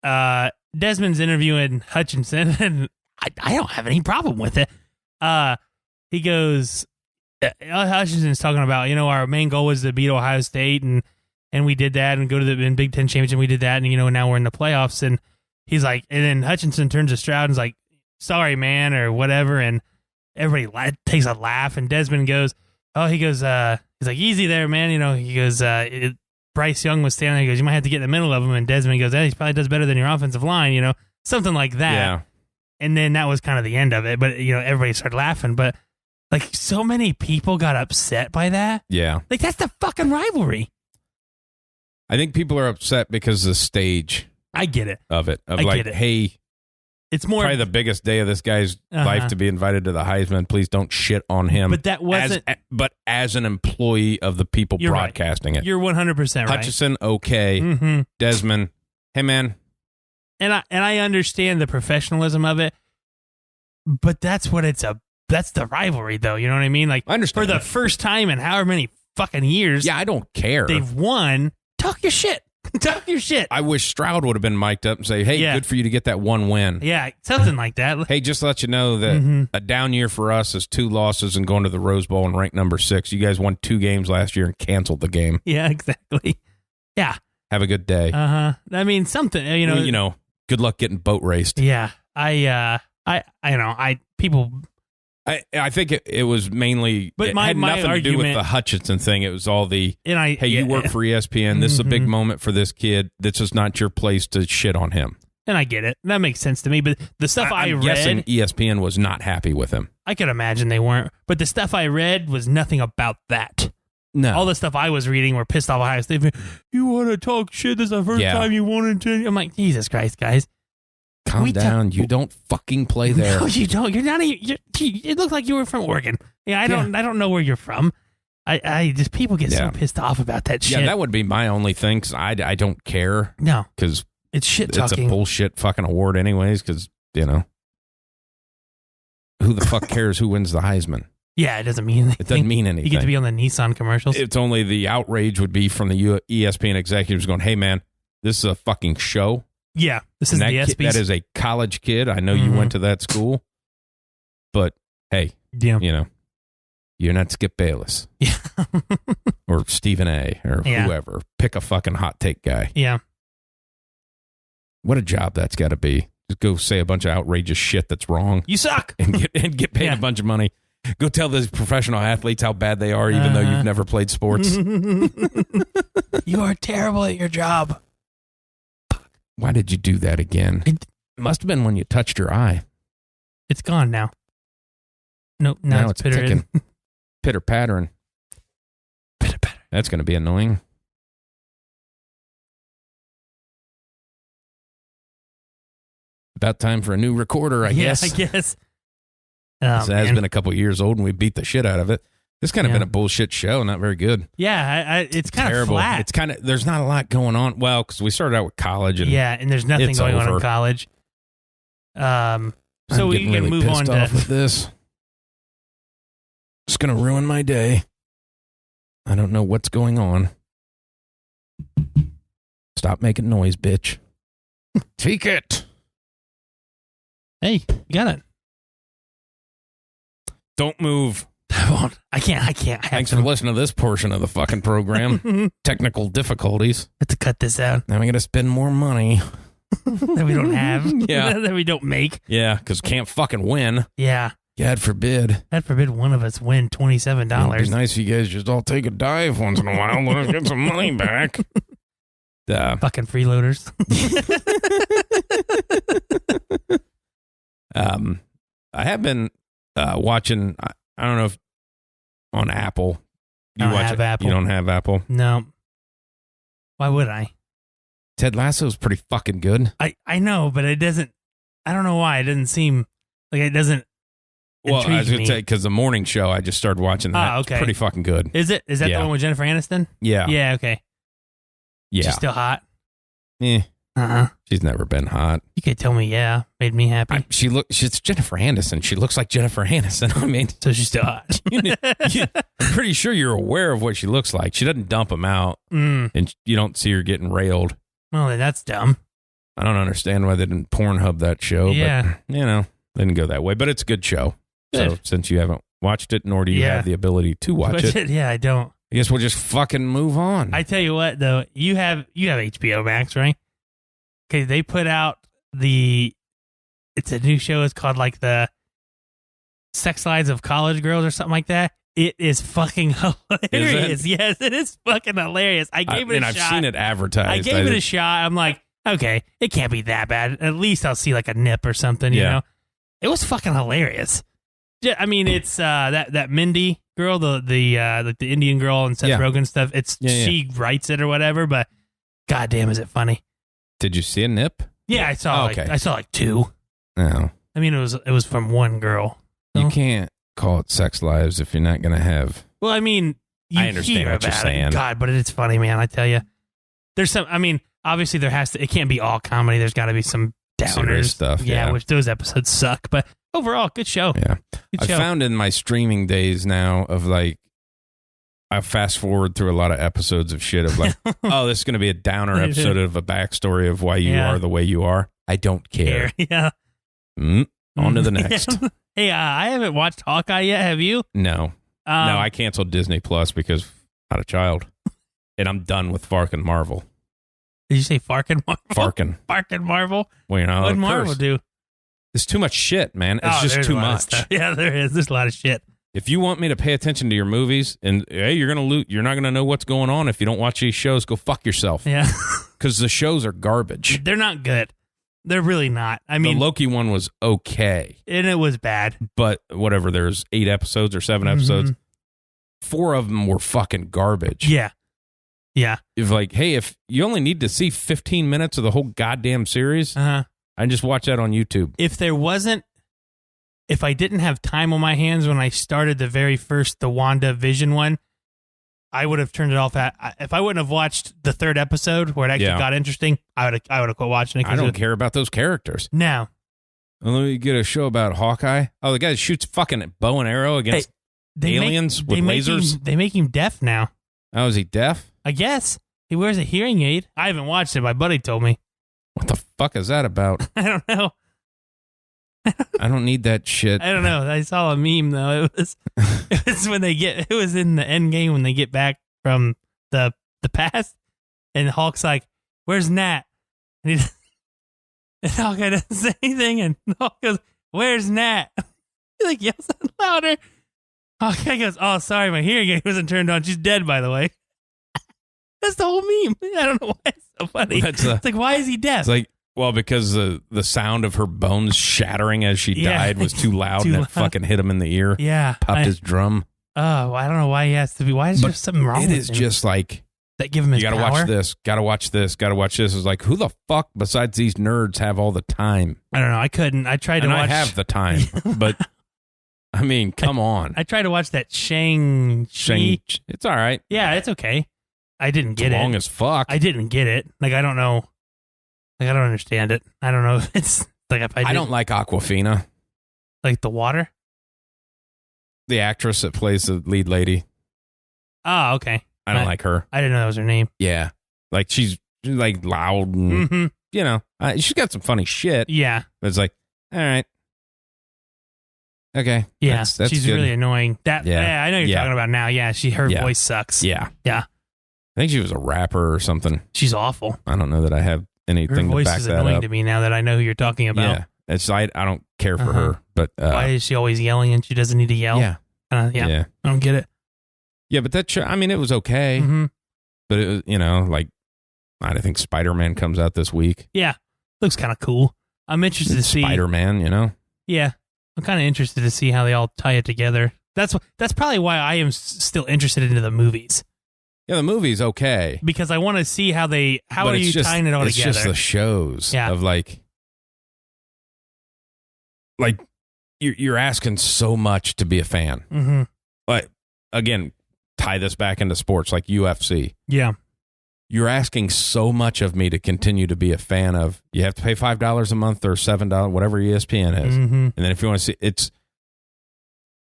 Desmond's interviewing Hutchinson, and I don't have any problem with it. He goes, Hutchinson's talking about, our main goal was to beat Ohio State, and we did that, and go to the Big Ten championship. We did that, and now we're in the playoffs. And he's like, and then Hutchinson turns to Stroud and is like, "Sorry, man," or whatever, and everybody takes a laugh. And Desmond goes, he's like, "Easy there, man." He goes, Bryce Young was standing there. He goes, "You might have to get in the middle of him." And Desmond goes, "He probably does better than your offensive line," something like that. Yeah. And then that was kind of the end of it. But, everybody started laughing. But, so many people got upset by that. Yeah. That's the fucking rivalry. I think people are upset because of the stage. I get it. Of it. I get it. Hey, it's more probably the biggest day of this guy's life to be invited to the Heisman. Please don't shit on him. But that wasn't. But as an employee of the people broadcasting it. You're 100% right. Hutchinson, okay. Mm-hmm. Desmond, hey, man. And I understand the professionalism of it, but that's the rivalry, though. You know what I mean? I understand. For the first time in however many fucking years. Yeah, I don't care. They've won. Talk your shit. Talk your shit. I wish Stroud would have been mic'd up and say, "Hey, good for you to get that one win." Yeah, something like that. Hey, just to let you know that a down year for us is 2 losses and going to the Rose Bowl and ranked number 6. You guys won 2 games last year and canceled the game. Yeah, exactly. Yeah. Have a good day. I mean, something, good luck getting boat raced. Yeah. I think it was mainly, but it had nothing to do with the Hutchinson thing. It was all the, you work for ESPN. This is a big moment for this kid. This is not your place to shit on him. And I get it. That makes sense to me. But the stuff I'm read, guessing ESPN was not happy with him. I could imagine they weren't. But the stuff I read was nothing about that. No. All the stuff I was reading were pissed off Ohio State. You want to talk shit? This is the first time you wanted to. I'm like, Jesus Christ, guys. Calm down. You don't fucking play there. No, you don't. You're not. It looked like you were from Oregon. Yeah, I don't know where you're from. I just people get so pissed off about that shit. Yeah, that would be my only thing. 'Cause I don't care. No, because it's shit talking. It's a bullshit fucking award, anyways. Because who the fuck cares who wins the Heisman? Yeah, it doesn't mean anything. It doesn't mean anything. You get to be on the Nissan commercials. It's only the outrage would be from the ESPN executives going, "Hey, man, this is a fucking show." Yeah, this is the ESPN. That is a college kid. I know you went to that school, but hey, you're not Skip Bayless, or Stephen A. or whoever. Pick a fucking hot take guy. Yeah, what a job that's got to be. Just go say a bunch of outrageous shit that's wrong. You suck, and get paid a bunch of money. Go tell these professional athletes how bad they are, even though you've never played sports. You are terrible at your job. Why did you do that again? It must have been when you touched your eye. It's gone now. Nope, now it's ticking. Pitter-pattering. Pitter-patter. That's going to be annoying. About time for a new recorder, I guess. Yeah, I guess. It has been a couple years old, and we beat the shit out of it. This kind of been a bullshit show, not very good. Yeah, it's kind of flat. It's kind of, there's not a lot going on. Well, because we started out with college. And and there's nothing going on in college. So we can move on to with this. It's going to ruin my day. I don't know what's going on. Stop making noise, bitch. Take it. Hey, you got it. Don't move. I can't. Thanks for listening to this portion of the fucking program. Technical difficulties. I have to cut this out. Now we got to spend more money. That we don't have. Yeah. That we don't make. Yeah, because can't fucking win. Yeah. God forbid. God forbid one of us win $27. It'd be nice if you guys just all take a dive once in a while. Let us get some money back. Fucking freeloaders. I have been watching. I don't know if on Apple. You watch Apple. You don't have Apple? No. Why would I? Ted Lasso's pretty fucking good. I know, but it doesn't. I don't know why it doesn't seem like it doesn't. Well, I was going to say because the morning show, I just started watching that. Oh, okay. It's pretty fucking good. Is it? Is that the one with Jennifer Aniston? Yeah. Yeah. Okay. Yeah. She's still hot. Yeah. She's never been hot. You could tell me, yeah, made me happy. She's Jennifer Aniston. She looks like Jennifer Aniston. I mean, so she's still hot. I'm pretty sure you're aware of what she looks like. She doesn't dump them out, and you don't see her getting railed. Well, then that's dumb. I don't understand why they didn't Pornhub that show. Yeah. But, they didn't go that way. But it's a good show. Good. So since you haven't watched it, nor do you have the ability to watch it. Yeah, I don't. I guess we'll just fucking move on. I tell you what, though, you have HBO Max, right? Okay, they put out it's a new show. It's called like the Sex Lives of College Girls or something like that. It is fucking hilarious. Yes, it is fucking hilarious. I gave it a shot. I've seen it advertised. I gave it a shot. I'm like, okay, it can't be that bad. At least I'll see like a nip or something, you know? It was fucking hilarious. I mean, it's that Mindy girl, the Indian girl and Seth Rogen stuff. She writes it or whatever, but goddamn, is it funny? Did you see a nip? Yeah, I saw. I saw like two. No, I mean it was from one girl. You can't call it Sex Lives if you're not gonna have. Well, I mean, I understand what you're saying. God, but it's funny, man. I tell you, there's some. I mean, obviously there has to. It can't be all comedy. There's got to be some downers serious stuff. Yeah, which those episodes suck, but overall, good show. Yeah, I found in my streaming days now of like. I fast forward through a lot of episodes of shit of like, oh, this is going to be a downer episode of a backstory of why you are the way you are. I don't care. Yeah. On to the next. Hey, I haven't watched Hawkeye yet. Have you? No. No, I canceled Disney Plus because I'm not a child. And I'm done with Farkin Marvel. Did you say Farkin Marvel? Farkin Marvel? Well, what did Marvel do? There's too much shit, man. It's just too much. Yeah, there is. There's a lot of shit. If you want me to pay attention to your movies, and hey, you're not gonna know what's going on if you don't watch these shows. Go fuck yourself. Yeah, because the shows are garbage. They're not good. They're really not. I mean, the Loki one was okay, and it was bad. But whatever. There's 8 episodes or 7 episodes. 4 of them were fucking garbage. Yeah. If like, hey, if you only need to see 15 minutes of the whole goddamn series, I just watch that on YouTube. If I didn't have time on my hands when I started the very first, the WandaVision one, I would have turned it off. If I wouldn't have watched the 3rd episode where it actually got interesting, I would have quit watching it. I don't care about those characters. No. Well, let me get a show about Hawkeye. Oh, the guy shoots fucking bow and arrow against aliens with lasers. They make him deaf now. Oh, is he deaf? I guess. He wears a hearing aid. I haven't watched it. My buddy told me. What the fuck is that about? I don't know. I don't need that shit. I don't know. I saw a meme though. It was when it was in the end game when they get back from the past, and Hulk's like, "Where's Nat?" And Hawkeye doesn't say anything, and Hulk goes, "Where's Nat?" He like yells it louder. Hawkeye goes, "Oh, sorry, my hearing aid wasn't turned on. She's dead, by the way." That's the whole meme. I don't know why it's so funny. It's like, why is he deaf? It's like, well, because the sound of her bones shattering as she died was too loud, and it fucking hit him in the ear. Yeah. Popped his drum. Oh, I don't know why he has to be. Why is there something wrong with him? It is just like, that give him his power? You gotta watch this, gotta watch this, gotta watch this. It's like, who the fuck besides these nerds have all the time? I don't know. I couldn't. I tried to watch. I have the time, but I mean, come on. I tried to watch that Shang-Chi. It's all right. Yeah, it's okay. I didn't get it. Long as fuck. I didn't get it. Like, I don't know. Like, I don't understand it. I don't know if it's like if I don't like Aquafina. Like the water? The actress that plays the lead lady. Oh, okay. I don't like her. I didn't know that was her name. Yeah. Like, she's like loud and, you know, she's got some funny shit. Yeah. But it's like, all right. Okay. Yeah. That's she's good. really annoying. Yeah, I know you're talking about now. Yeah. Her voice sucks. Yeah. Yeah. I think she was a rapper or something. She's awful. I don't know that I have anything to back that up. Her voice is annoying to me now that I know who you're talking about. Yeah. It's I don't care for her, but why is she always yelling and she doesn't need to yell? Yeah. Yeah. I don't get it. Yeah, but that I mean, it was okay. But it was, you know, like, I think Spider-Man comes out this week. Yeah. Looks kind of cool. I'm interested to see Spider-Man, you know? Yeah. I'm kind of interested to see how they all tie it together. That's probably why I am still interested into the movies. Yeah, the movie's okay. Because I want to see how are you tying it all together. It's just the shows of like you're asking so much to be a fan. But again, tie this back into sports like UFC. Yeah. you're asking so much of me to continue to be a fan of. You have to pay $5 a month or $7, whatever ESPN is. Mm-hmm. And then if you want to see, it's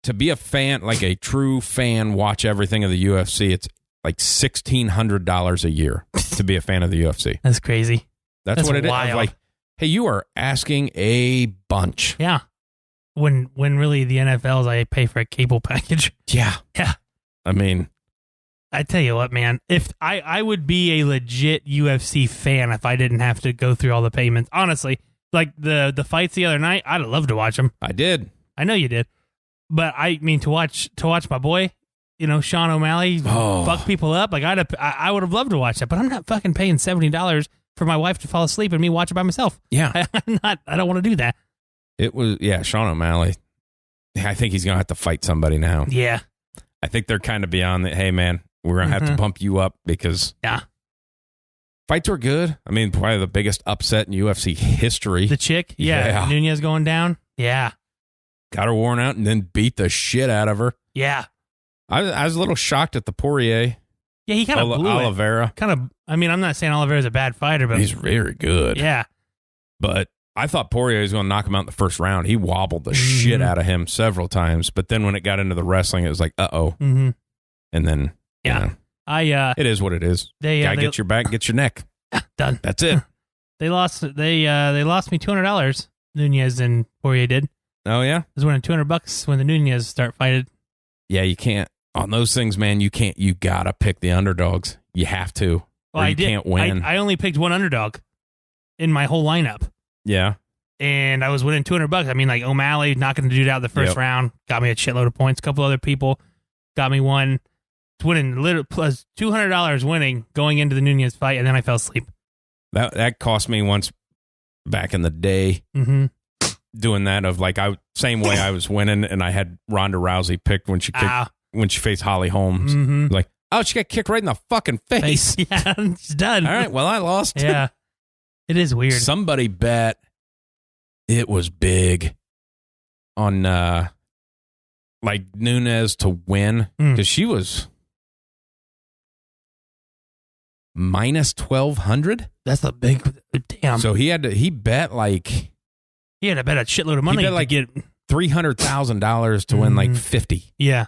to be a fan, like a true fan, watch everything of the UFC. It's like $1,600 a year to be a fan of the UFC. That's crazy. That's what it wild. is. Like, hey, you are asking a bunch. Yeah. When really the NFL's, I pay for a cable package. Yeah. Yeah. I mean, I tell you what, man, if I would be a legit UFC fan if I didn't have to go through all the payments. Honestly, like the fights the other night, I'd love to watch them. I did. I know you did. But I mean, to watch my boy, Sean O'Malley fuck people up, like I would have loved to watch that, but I'm not fucking paying $70 for my wife to fall asleep and me watch it by myself. Yeah. I don't want to do that. It was, Sean O'Malley. I think he's going to have to fight somebody now. Yeah. I think they're kind of beyond that. Hey, man, we're going to have to bump you up because fights were good. I mean, probably the biggest upset in UFC history. The chick? Yeah. Nunez going down? Yeah. Got her worn out and then beat the shit out of her. Yeah. I was a little shocked at the Poirier. Yeah, he kind of blew Oliveira. I mean, I'm not saying Oliveira's a bad fighter, but he's very good. Yeah. But I thought Poirier was going to knock him out in the first round. He wobbled the shit out of him several times. But then when it got into the wrestling, it was like, uh-oh. Mm-hmm. And then, it is what it is. Guy gets your back, gets your neck. Done. That's it. They lost me $200. Nunez and Poirier did. Oh, yeah? I was winning $200 when the Nunez start fighting. Yeah, you can't. On those things, man, you can't. You got to pick the underdogs. You have to. Well, I did. Can't win. I only picked one underdog in my whole lineup. Yeah. And I was winning $200. I mean, like O'Malley knocking the dude out the first round got me a shitload of points. A couple other people got me one. Winning plus $200 winning going into the Nunez fight, and then I fell asleep. That cost me once back in the day. Mm-hmm. Doing that of like same way I was winning, and I had Ronda Rousey picked when she faced Holly Holmes. Mm-hmm. Like, she got kicked right in the fucking face. Yeah, it's done. All right, well, I lost. Yeah, it is weird. Somebody bet it was big on like Nunez to win because she was minus 1,200. That's a big damn. So he bet like. He had to bet a shitload of money to like get $300,000 to win like 50. Yeah.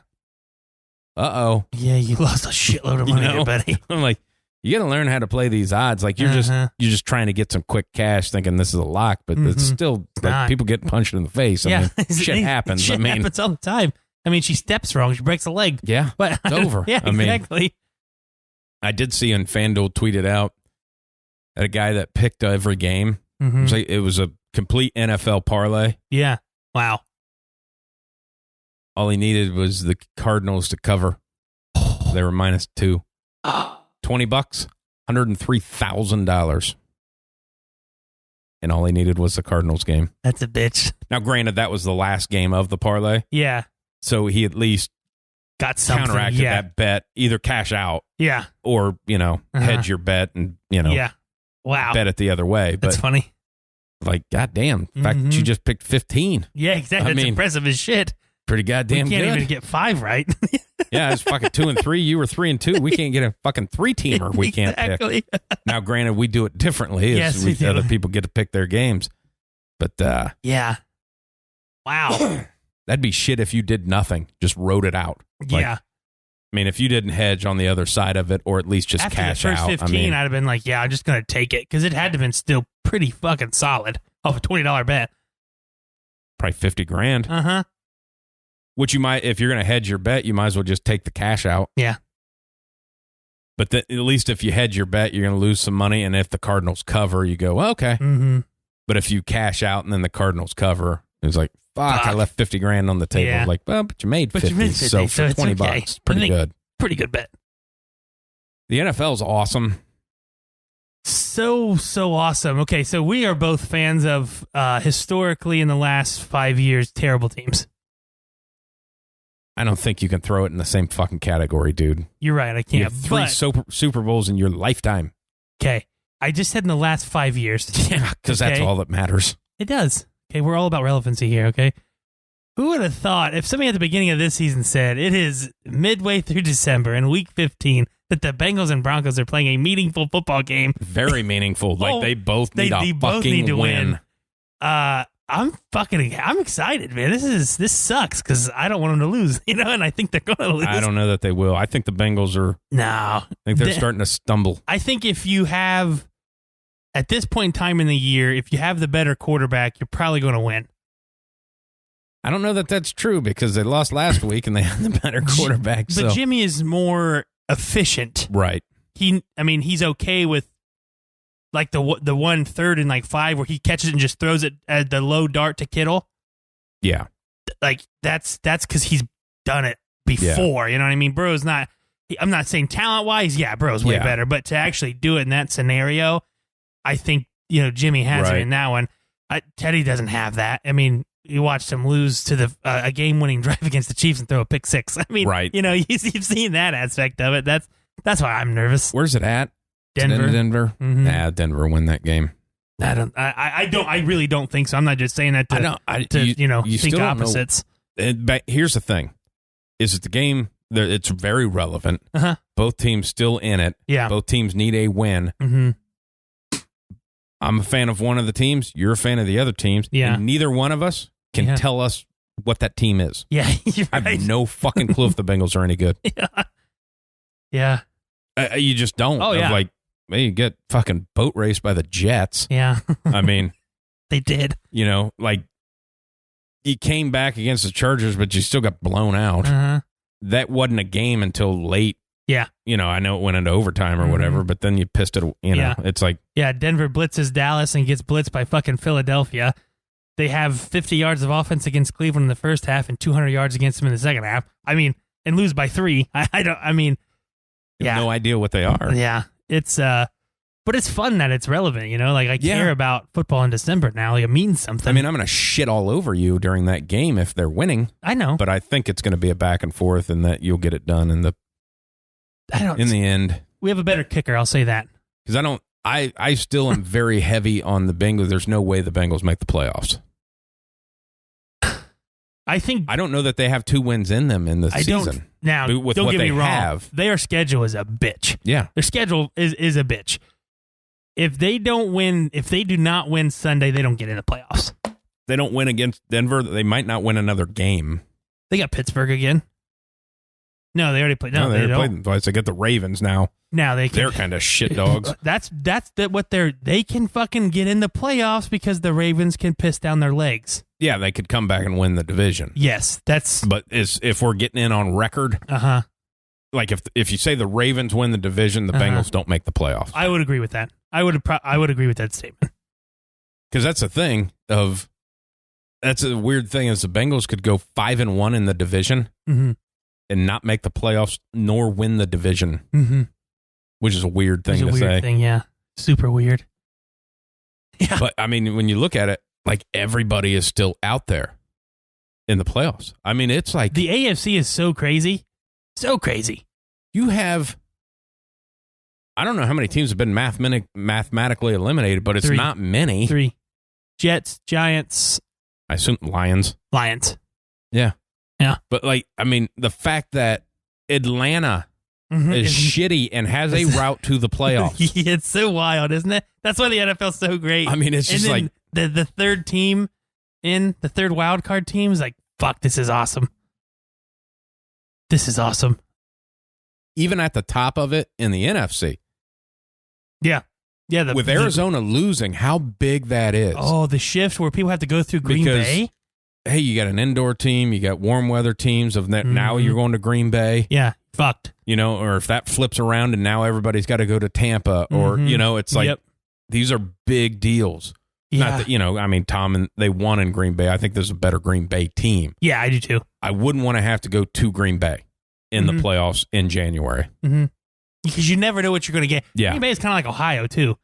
Yeah, you lost a shitload of money there, buddy. I'm like, you got to learn how to play these odds. Like you're just trying to get some quick cash, thinking this is a lock, but it's still like people getting punched in the face. I mean, shit happens. Shit happens all the time. I mean, she steps wrong, she breaks a leg. Yeah, but it's over. Yeah, exactly. I did see on FanDuel tweeted out at a guy that picked every game. Mm-hmm. It was a complete NFL parlay. Yeah. Wow. All he needed was the Cardinals to cover. They were -2. $20, $103,000. And all he needed was the Cardinals game. That's a bitch. Now, granted, that was the last game of the parlay. Yeah. So he at least got something. Counteracted that bet. Either cash out. Yeah. Or, hedge your bet and, Yeah. Wow. bet it the other way. That's funny. Like, goddamn. The fact that you just picked 15. Yeah, exactly. That's impressive as shit. Pretty goddamn good. We can't even get 5 right. Yeah, it's fucking 2 and 3. You were 3 and 2. We can't get a fucking 3-teamer. We can't pick. Now, granted, we do it differently. Yes, we do. Other people get to pick their games. But, yeah. Wow. That'd be shit if you did nothing. Just wrote it out. Yeah. I mean, if you didn't hedge on the other side of it, or at least just After cash the first out. 15, I'd have been like, I'm just going to take it. Because it had to have been still pretty fucking solid off a $20 bet. Probably $50,000. Uh-huh. Which you might, if you're going to hedge your bet, you might as well just take the cash out. Yeah. But at least if you hedge your bet, you're going to lose some money. And if the Cardinals cover, you go, well, okay. Mm-hmm. But if you cash out and then the Cardinals cover, it's like, fuck. I left $50,000 on the table. Yeah. Like, well, but you made 50. So for $20, pretty good. Pretty good bet. The NFL's awesome. So awesome. Okay, so we are both fans of historically in the last 5 years terrible teams. I don't think you can throw it in the same fucking category, dude. You're right. I can't. You have 3 Super Bowls in your lifetime. Okay. I just said in the last 5 years. Yeah, because that's all that matters. It does. Okay, we're all about relevancy here, okay? Who would have thought if somebody at the beginning of this season said it is midway through December and week 15, that the Bengals and Broncos are playing a meaningful football game. Very meaningful. Like they both need they a both fucking need to win. I'm excited, man. This sucks because I don't want them to lose, and I think they're going to lose. I don't know that they will. I think the Bengals are. No, I think they're starting to stumble. I think if you have, at this point in time in the year, if you have the better quarterback, you're probably going to win. I don't know that that's true because they lost last week and they had the better quarterback. But Jimmy is more efficient, right? He's okay with like the 1 3rd and like 5 where he catches it and just throws it at the low dart to Kittle. Yeah, like that's because he's done it before. You know what I mean? Burrow's not. I'm not saying talent wise, Burrow's way better, but to actually do it in that scenario, I think Jimmy has it in that one. Teddy doesn't have that. I mean, you watched him lose to a game-winning drive against the Chiefs and throw a pick six. I mean, you've seen that aspect of it. That's why I'm nervous. Where's it at? Denver. Denver. Mm-hmm. Nah, Denver win that game. I really don't think so. I'm not just saying that to you think opposites. But here's the thing: is it the game? It's very relevant. Uh-huh. Both teams still in it. Yeah. Both teams need a win. Mm-hmm. I'm a fan of one of the teams. You're a fan of the other teams. Yeah. And neither one of us can tell us what that team is. Yeah, you're right. I have no fucking clue if the Bengals are any good. Yeah. You just don't. Oh, yeah. Like, you get fucking boat raced by the Jets. Yeah. I mean, they did. Like, you came back against the Chargers, but you still got blown out. Uh-huh. That wasn't a game until late. Yeah. I know it went into overtime or whatever, but then you pissed it, it's like. Yeah, Denver blitzes Dallas and gets blitzed by fucking Philadelphia. They have 50 yards of offense against Cleveland in the first half and 200 yards against them in the second half. I mean, and lose by 3. I have no idea what they are. Yeah. It's, but it's fun that it's relevant, Like, I care about football in December now. Like, it means something. I mean, I'm going to shit all over you during that game if they're winning. I know. But I think it's going to be a back and forth and that you'll get it done in the end. We have a better kicker, I'll say that. Because I still am very heavy on the Bengals. There's no way the Bengals make the playoffs. I don't know that they have 2 wins in them in the season. Now, with don't what get they me wrong. have. Their schedule is a bitch. Yeah. Their schedule is a bitch. If they do not win Sunday, they don't get in the playoffs. They don't win against Denver. They might not win another game. They got Pittsburgh again. No, they already played. No, they they don't. played them twice. They get the Ravens now. Now they're kind of shit dogs. That's what they can fucking get in the playoffs because the Ravens can piss down their legs. Yeah, they could come back and win the division. Yes, that's. But if we're getting in on record, like if you say the Ravens win the division, the Bengals don't make the playoffs. I would agree with that. I would agree with that statement. Because that's the thing that's a weird thing is the Bengals could go 5-1 in the division and not make the playoffs nor win the division, which is a weird thing to say. Weird thing, yeah, super weird. Yeah, but I mean, when you look at it, like everybody is still out there in the playoffs. I mean, it's like the AFC is so crazy, so crazy. You have. I don't know how many teams have been mathematically eliminated, but it's 3. not many. 3. Jets, Giants. I assume Lions. Yeah. But the fact that Atlanta is shitty and has a route to the playoffs. It's so wild, isn't it? That's why the NFL's so great. I mean, it's just like the third team the third wild card team is like, fuck, this is awesome. This is awesome. Even at the top of it in the NFC. Yeah. Yeah. With Arizona losing, how big that is. Oh, the shift where people have to go through Green Bay. Hey, you got an indoor team, you got warm weather teams of that. Now you're going to Green Bay. Yeah. Fucked. Or if that flips around and now everybody's got to go to Tampa or, it's like, these are big deals. Yeah. Not that, Tom and they won in Green Bay. I think there's a better Green Bay team. Yeah, I do too. I wouldn't want to have to go to Green Bay in the playoffs in January. Because you never know what you're going to get. Yeah. Green Bay is kind of like Ohio too.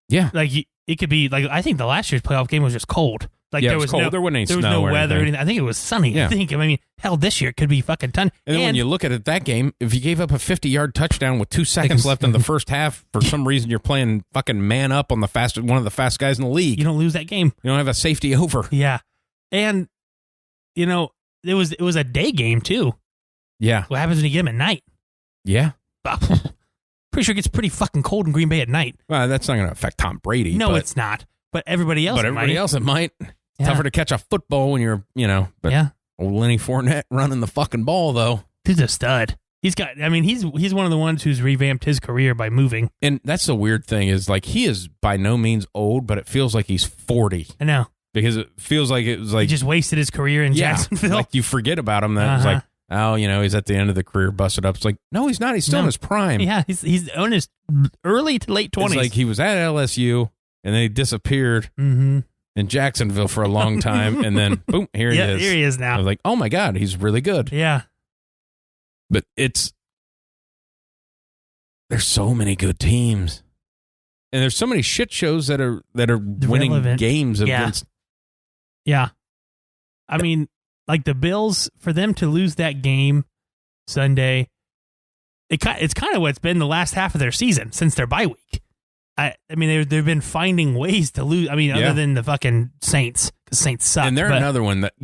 Yeah. Like it could be like, I think the last year's playoff game was just cold. Like there was cold. There wasn't any snow. There was no weather. Anything. I think it was sunny. Yeah. Hell, this year it could be fucking ton. And then when you look at it, that game, if you gave up a 50-yard touchdown with 2 seconds left in the first half, for some reason you're playing fucking man up on one of the fast guys in the league. You don't lose that game. You don't have a safety over. Yeah. And, it was a day game too. Yeah. What happens when you get them at night? Yeah. Pretty sure it gets pretty fucking cold in Green Bay at night. Well, that's not going to affect Tom Brady. No, it's not. But everybody else, it might. Yeah. Tougher to catch a football when you're, But old Lenny Fournette running the fucking ball, though. Dude's a stud. He's one of the ones who's revamped his career by moving. And that's the weird thing is, like, he is by no means old, but it feels like he's 40. I know. Because it feels like it was like... He just wasted his career in Jacksonville. Like, you forget about him. That was like, oh, he's at the end of the career, busted up. It's like, no, he's not. He's still in his prime. Yeah, he's on his early to late 20s. It's like he was at LSU, and then he disappeared in Jacksonville for a long time, and then, boom, here he is. Here he is now. I was like, oh, my God, he's really good. Yeah. But there's so many good teams. And there's so many shit shows that are winning relevant games against. Yeah. I mean, like the Bills, for them to lose that game Sunday, it's kind of what's been the last half of their season since their bye week. I mean, they've been finding ways to lose. I mean, other than the fucking Saints, because Saints suck. And they're another one that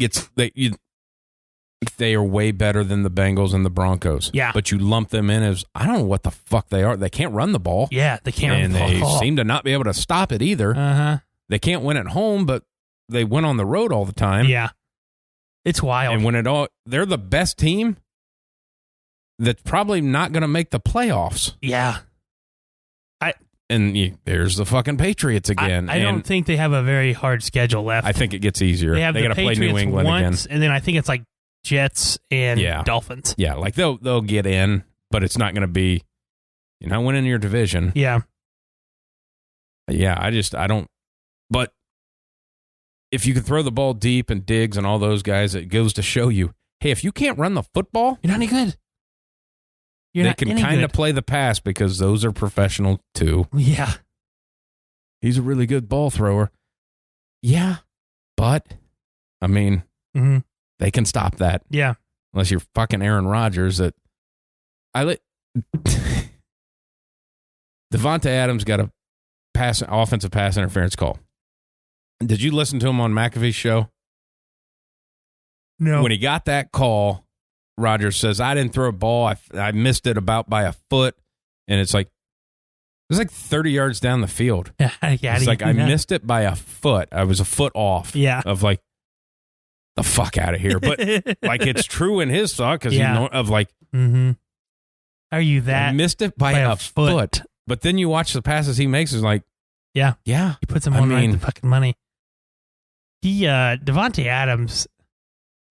they are way better than the Bengals and the Broncos. Yeah. But you lump them in as, I don't know what the fuck they are. They can't run the ball. Yeah, they can't run the ball. And they seem to not be able to stop it either. Uh-huh. They can't win at home, but they win on the road all the time. Yeah. It's wild. And they're the best team that's probably not going to make the playoffs. Yeah. There's the fucking Patriots again. I don't think they have a very hard schedule left. I think it gets easier. They got to play New England once, again. And then I think it's like Jets and Dolphins. Yeah, like they'll get in, but it's not going to be, you're not winning your division. Yeah. Yeah, I don't. But if you can throw the ball deep and Diggs and all those guys, it goes to show you, hey, if you can't run the football, you're not any good. They can kind of play the pass because those are professional too. Yeah. He's a really good ball thrower. Yeah. But, I mean, they can stop that. Yeah. Unless you're fucking Aaron Rodgers. Devonta Adams got a offensive pass interference call. Did you listen to him on McAfee's show? No. When he got that call, Rodgers says, I didn't throw a ball. I missed it about by a foot. And it's like 30 yards down the field. Yeah, it's like, I missed it by a foot. I was a foot off. Yeah. Of like, the fuck out of here. But like, it's true in his thought because Are you that? I missed it by a foot. But then you watch the passes he makes, is like, yeah. He puts him on right the fucking money. Devontae Adams,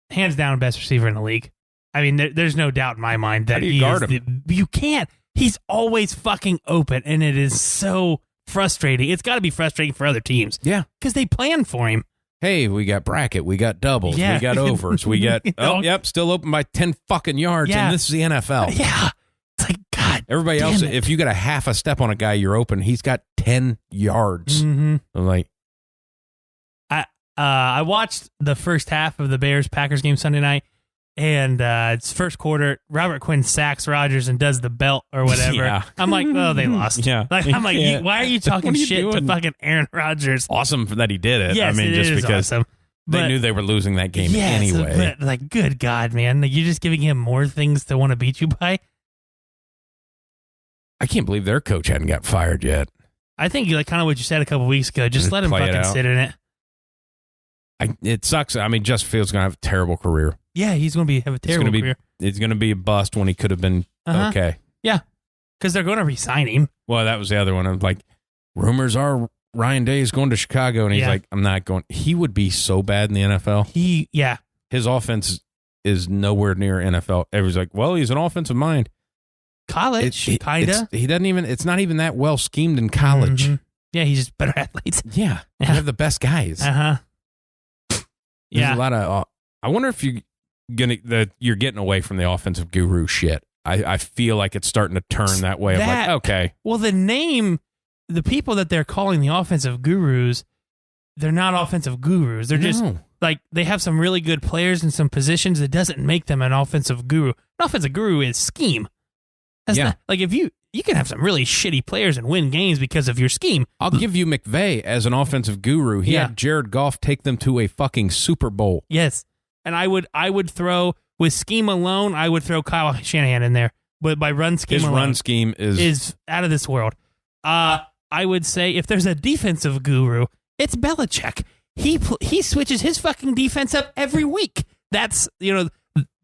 hands down, best receiver in the league. I mean, there's no doubt in my mind that you guard him? You can't. He's always fucking open, and it is so frustrating. It's got to be frustrating for other teams. Yeah. Because they plan for him. Hey, we got bracket, we got doubles, we got overs, we got, still open by 10 fucking yards, and this is the NFL. Yeah. It's like, God. Everybody else, if you got a half a step on a guy, you're open. He's got 10 yards. I'm like, I watched the first half of the Bears-Packers game Sunday night, and it's first quarter. Robert Quinn sacks Rodgers and does the belt or whatever. Yeah. I'm like, oh, they lost. Yeah. I'm like, why are you talking shit to fucking Aaron Rodgers? Awesome that he did it. Yes, I mean, just because awesome. They knew they were losing that game anyway. But like, good God, man. Like, you're just giving him more things to want to beat you by? I can't believe their coach hadn't got fired yet. I think like kind of what you said a couple weeks ago. Just let him fucking sit in it. It sucks. I mean, Justin Fields going to have a terrible career. Yeah, he's going to have a terrible career. It's going to be a bust when he could have been okay. Yeah, because they're going to re-sign him. Well, that was the other one. I'm like, rumors are Ryan Day is going to Chicago, and he's like, I'm not going. He would be so bad in the NFL. His offense is nowhere near NFL. Everybody's like, well, he's an offensive mind. College, kind of. He doesn't even. It's not even that well schemed in college. Yeah, he's just better athletes. Yeah, you have the best guys. There's a lot of. I wonder if you're getting away from the offensive guru shit. I feel like it's starting to turn that way. I'm like, okay. Well, the people that they're calling the offensive gurus, they're not offensive gurus. They're just like, they have some really good players in some positions. That doesn't make them an offensive guru. An offensive guru is scheme. That's not, like, if you can have some really shitty players and win games because of your scheme. I'll give you McVay as an offensive guru. He had Jared Goff take them to a fucking Super Bowl. Yes. And I would throw, with scheme alone, I would throw Kyle Shanahan in there. but by run scheme his alone, run scheme is out of this world. I would say if there's a defensive guru, it's Belichick. He switches his fucking defense up every week. That's,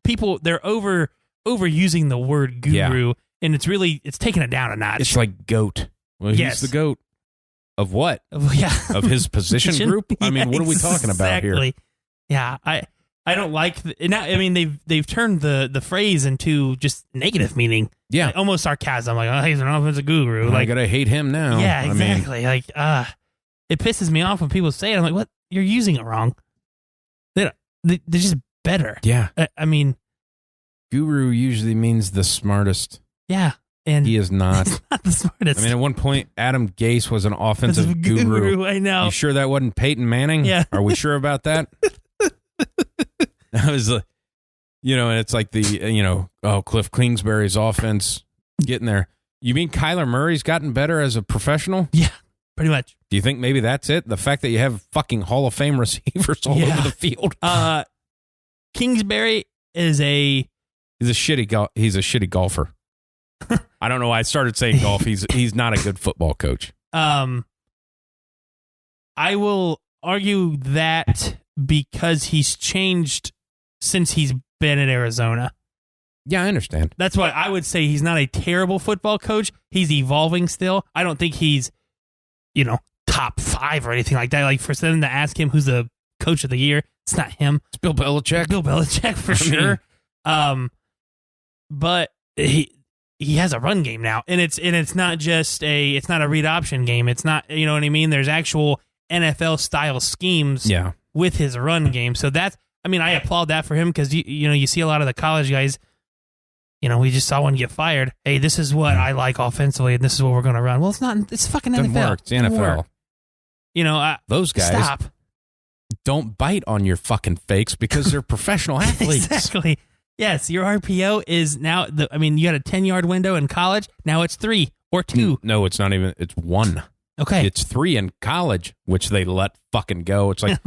people, they're overusing the word guru, and it's taking it down a notch. It's like GOAT. Well, he's the GOAT of what? Of his position group? I mean, what are we talking about here? Yeah, I don't like. They've turned the phrase into just negative meaning. Yeah, like almost sarcasm. Like, oh, he's an offensive guru. I gotta hate him now. Yeah, exactly. It pisses me off when people say it. I'm like, what? You're using it wrong. They're just better. Yeah. I mean, guru usually means the smartest. Yeah. And he is not. He's not the smartest. I mean, at one point, Adam Gase was an offensive guru. I know. You sure that wasn't Peyton Manning? Yeah. Are we sure about that? That was, and it's like Cliff Kingsbury's offense getting there. You mean Kyler Murray's gotten better as a professional? Yeah, pretty much. Do you think maybe that's it? The fact that you have fucking Hall of Fame receivers all over the field? Kingsbury is he's a shitty golfer. I don't know why I started saying golf. He's not a good football coach. I will argue that because he's changed since he's been at Arizona. Yeah, I understand. That's why I would say he's not a terrible football coach. He's evolving still. I don't think he's, top 5 or anything like that. Like, for them to ask him who's the coach of the year, it's not him. It's Bill Belichick. Bill Belichick for sure. But he has a run game now, and it's not just it's not a read option game. It's not, you know what I mean? There's actual NFL style schemes with his run game. So that's, I applaud that for him, because you see a lot of the college guys, we just saw one get fired. Hey, this is what I like offensively, and this is what we're going to run. Well, it's not. It's fucking NFL. Work. It's the NFL. Those guys don't bite on your fucking fakes because they're professional athletes. Exactly. Yes, your RPO is now, you got a 10-yard window in college. Now it's 3 or 2. No, it's not even. It's 1. Okay. It's 3 in college, which they let fucking go. It's like,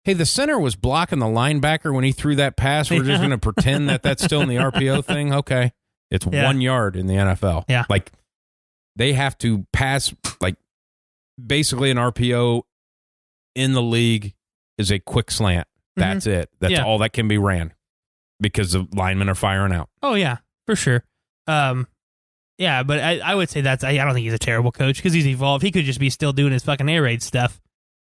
hey, the center was blocking the linebacker when he threw that pass. We're just going to pretend that that's still in the RPO thing? Okay. It's 1 yard in the NFL. Yeah. Like, they have to pass, like, basically an RPO in the league is a quick slant. That's it. That's all that can be ran, because the linemen are firing out. Oh, yeah, for sure. Yeah, but I would say I don't think he's a terrible coach, because he's evolved. He could just be still doing his fucking air raid stuff.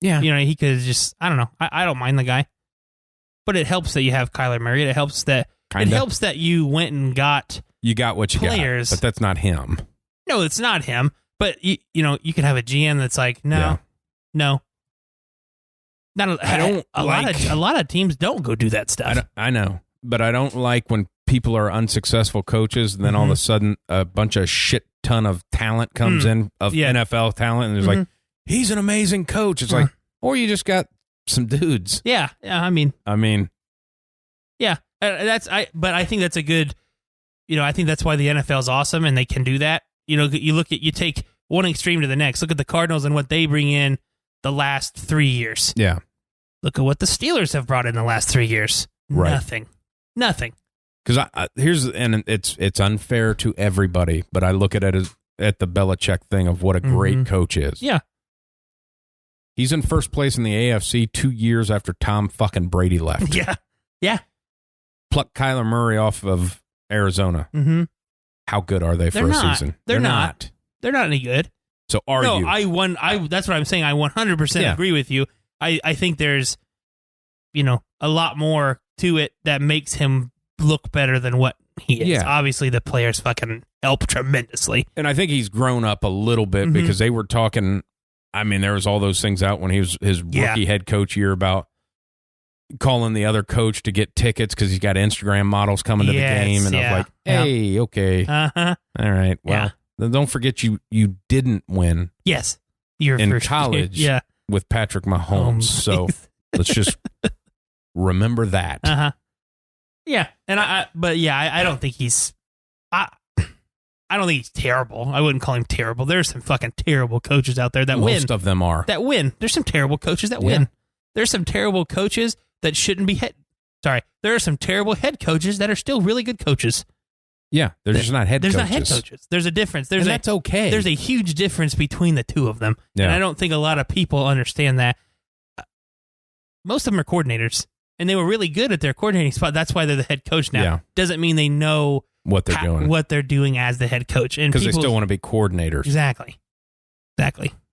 Yeah. He could just, I don't know. I don't mind the guy. But it helps that you have Kyler Murray. It helps that you went and got you got what you players. Got, but that's not him. No, it's not him. But you can have a GM that's like, no. Not a lot of teams don't go do that stuff. I know, but I don't like when people are unsuccessful coaches, and then all of a sudden a bunch of shit ton of talent comes in of NFL talent, and there's like, he's an amazing coach. It's like, or you just got some dudes. Yeah. I mean, yeah. But I think that's a good. I think that's why the NFL is awesome, and they can do that. You take one extreme to the next. Look at the Cardinals and what they bring in the last 3 years. Yeah. Look at what the Steelers have brought in the last 3 years. Right. Nothing. Because it's unfair to everybody, but I look at it as at the Belichick thing of what a great coach is. Yeah. He's in first place in the AFC 2 years after Tom fucking Brady left. Yeah. Pluck Kyler Murray off of Arizona. Mm-hmm. How good are they for a season? They're not. They're not any good. So are you? No, that's what I'm saying. I 100% agree with you. I think there's, a lot more to it that makes him look better than what he is. Yeah. Obviously, the players fucking help tremendously. And I think he's grown up a little bit because they were talking. There was all those things out when he was his rookie head coach year about calling the other coach to get tickets because he's got Instagram models coming to the game. And I was like, hey, okay. Uh-huh. All right. Well, then don't forget you didn't win. Yes. In college with Patrick Mahomes. So let's just remember that. Uh-huh. Yeah. And I don't think he's I don't think he's terrible. I wouldn't call him terrible. There's some fucking terrible coaches out there that win. Most of them are. That win. There's some terrible coaches that win. There's some terrible coaches that shouldn't be there are some terrible head coaches that are still really good coaches. Yeah, they're just not head coaches. coaches. There's not head coaches. There's a difference. That's okay. There's a huge difference between the two of them. Yeah. And I don't think a lot of people understand that. Most of them are coordinators, and they were really good at their coordinating spot. That's why they're the head coach now. Yeah. Doesn't mean they know what they're doing as the head coach. Because they still want to be coordinators. Exactly.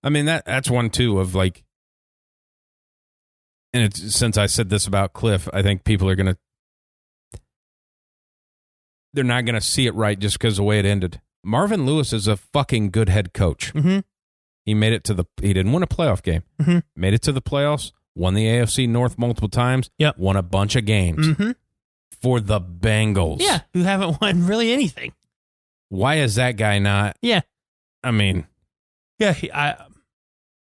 I mean, that's one, too, of like, and it's, since I said this about Cliff, I think people are going to, they're not going to see it right just because of the way it ended. Marvin Lewis is a fucking good head coach. Mm-hmm. He made it to he didn't win a playoff game. Mm-hmm. Made it to the playoffs, won the AFC North multiple times, won a bunch of games for the Bengals. Yeah, who haven't won really anything. Why is that guy not? Yeah. I mean. Yeah,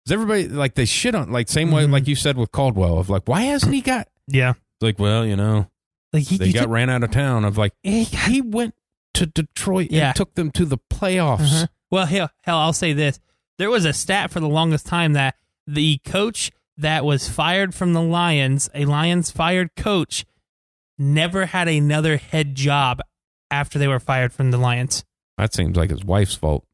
Is everybody, like, they shit on, like, same way, like you said with Caldwell, of like, why hasn't he got? Yeah. Like, well, you know, like they got ran out of town. Of like, he went to Detroit and took them to the playoffs. Well, hell, I'll say this. There was a stat for the longest time that the coach that was fired from the Lions, a Lions fired coach, never had another head job after they were fired from the Lions. That seems like his wife's fault.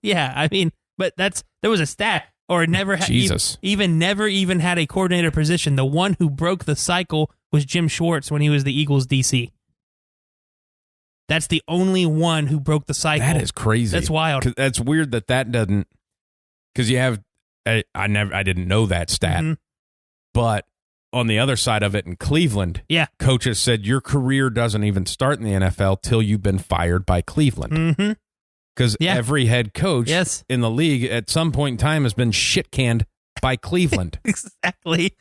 Yeah, I mean, but there was a stat, or never Jesus. Never even had a coordinator position. The one who broke the cycle was Jim Schwartz when he was the Eagles DC. That's the only one who broke the cycle. That is crazy. That's wild. That's weird that doesn't, because you have, I didn't know that stat, but on the other side of it in Cleveland, coaches said your career doesn't even start in the NFL till you've been fired by Cleveland. Mm-hmm. Because every head coach in the league at some point in time has been shit-canned by Cleveland. Exactly.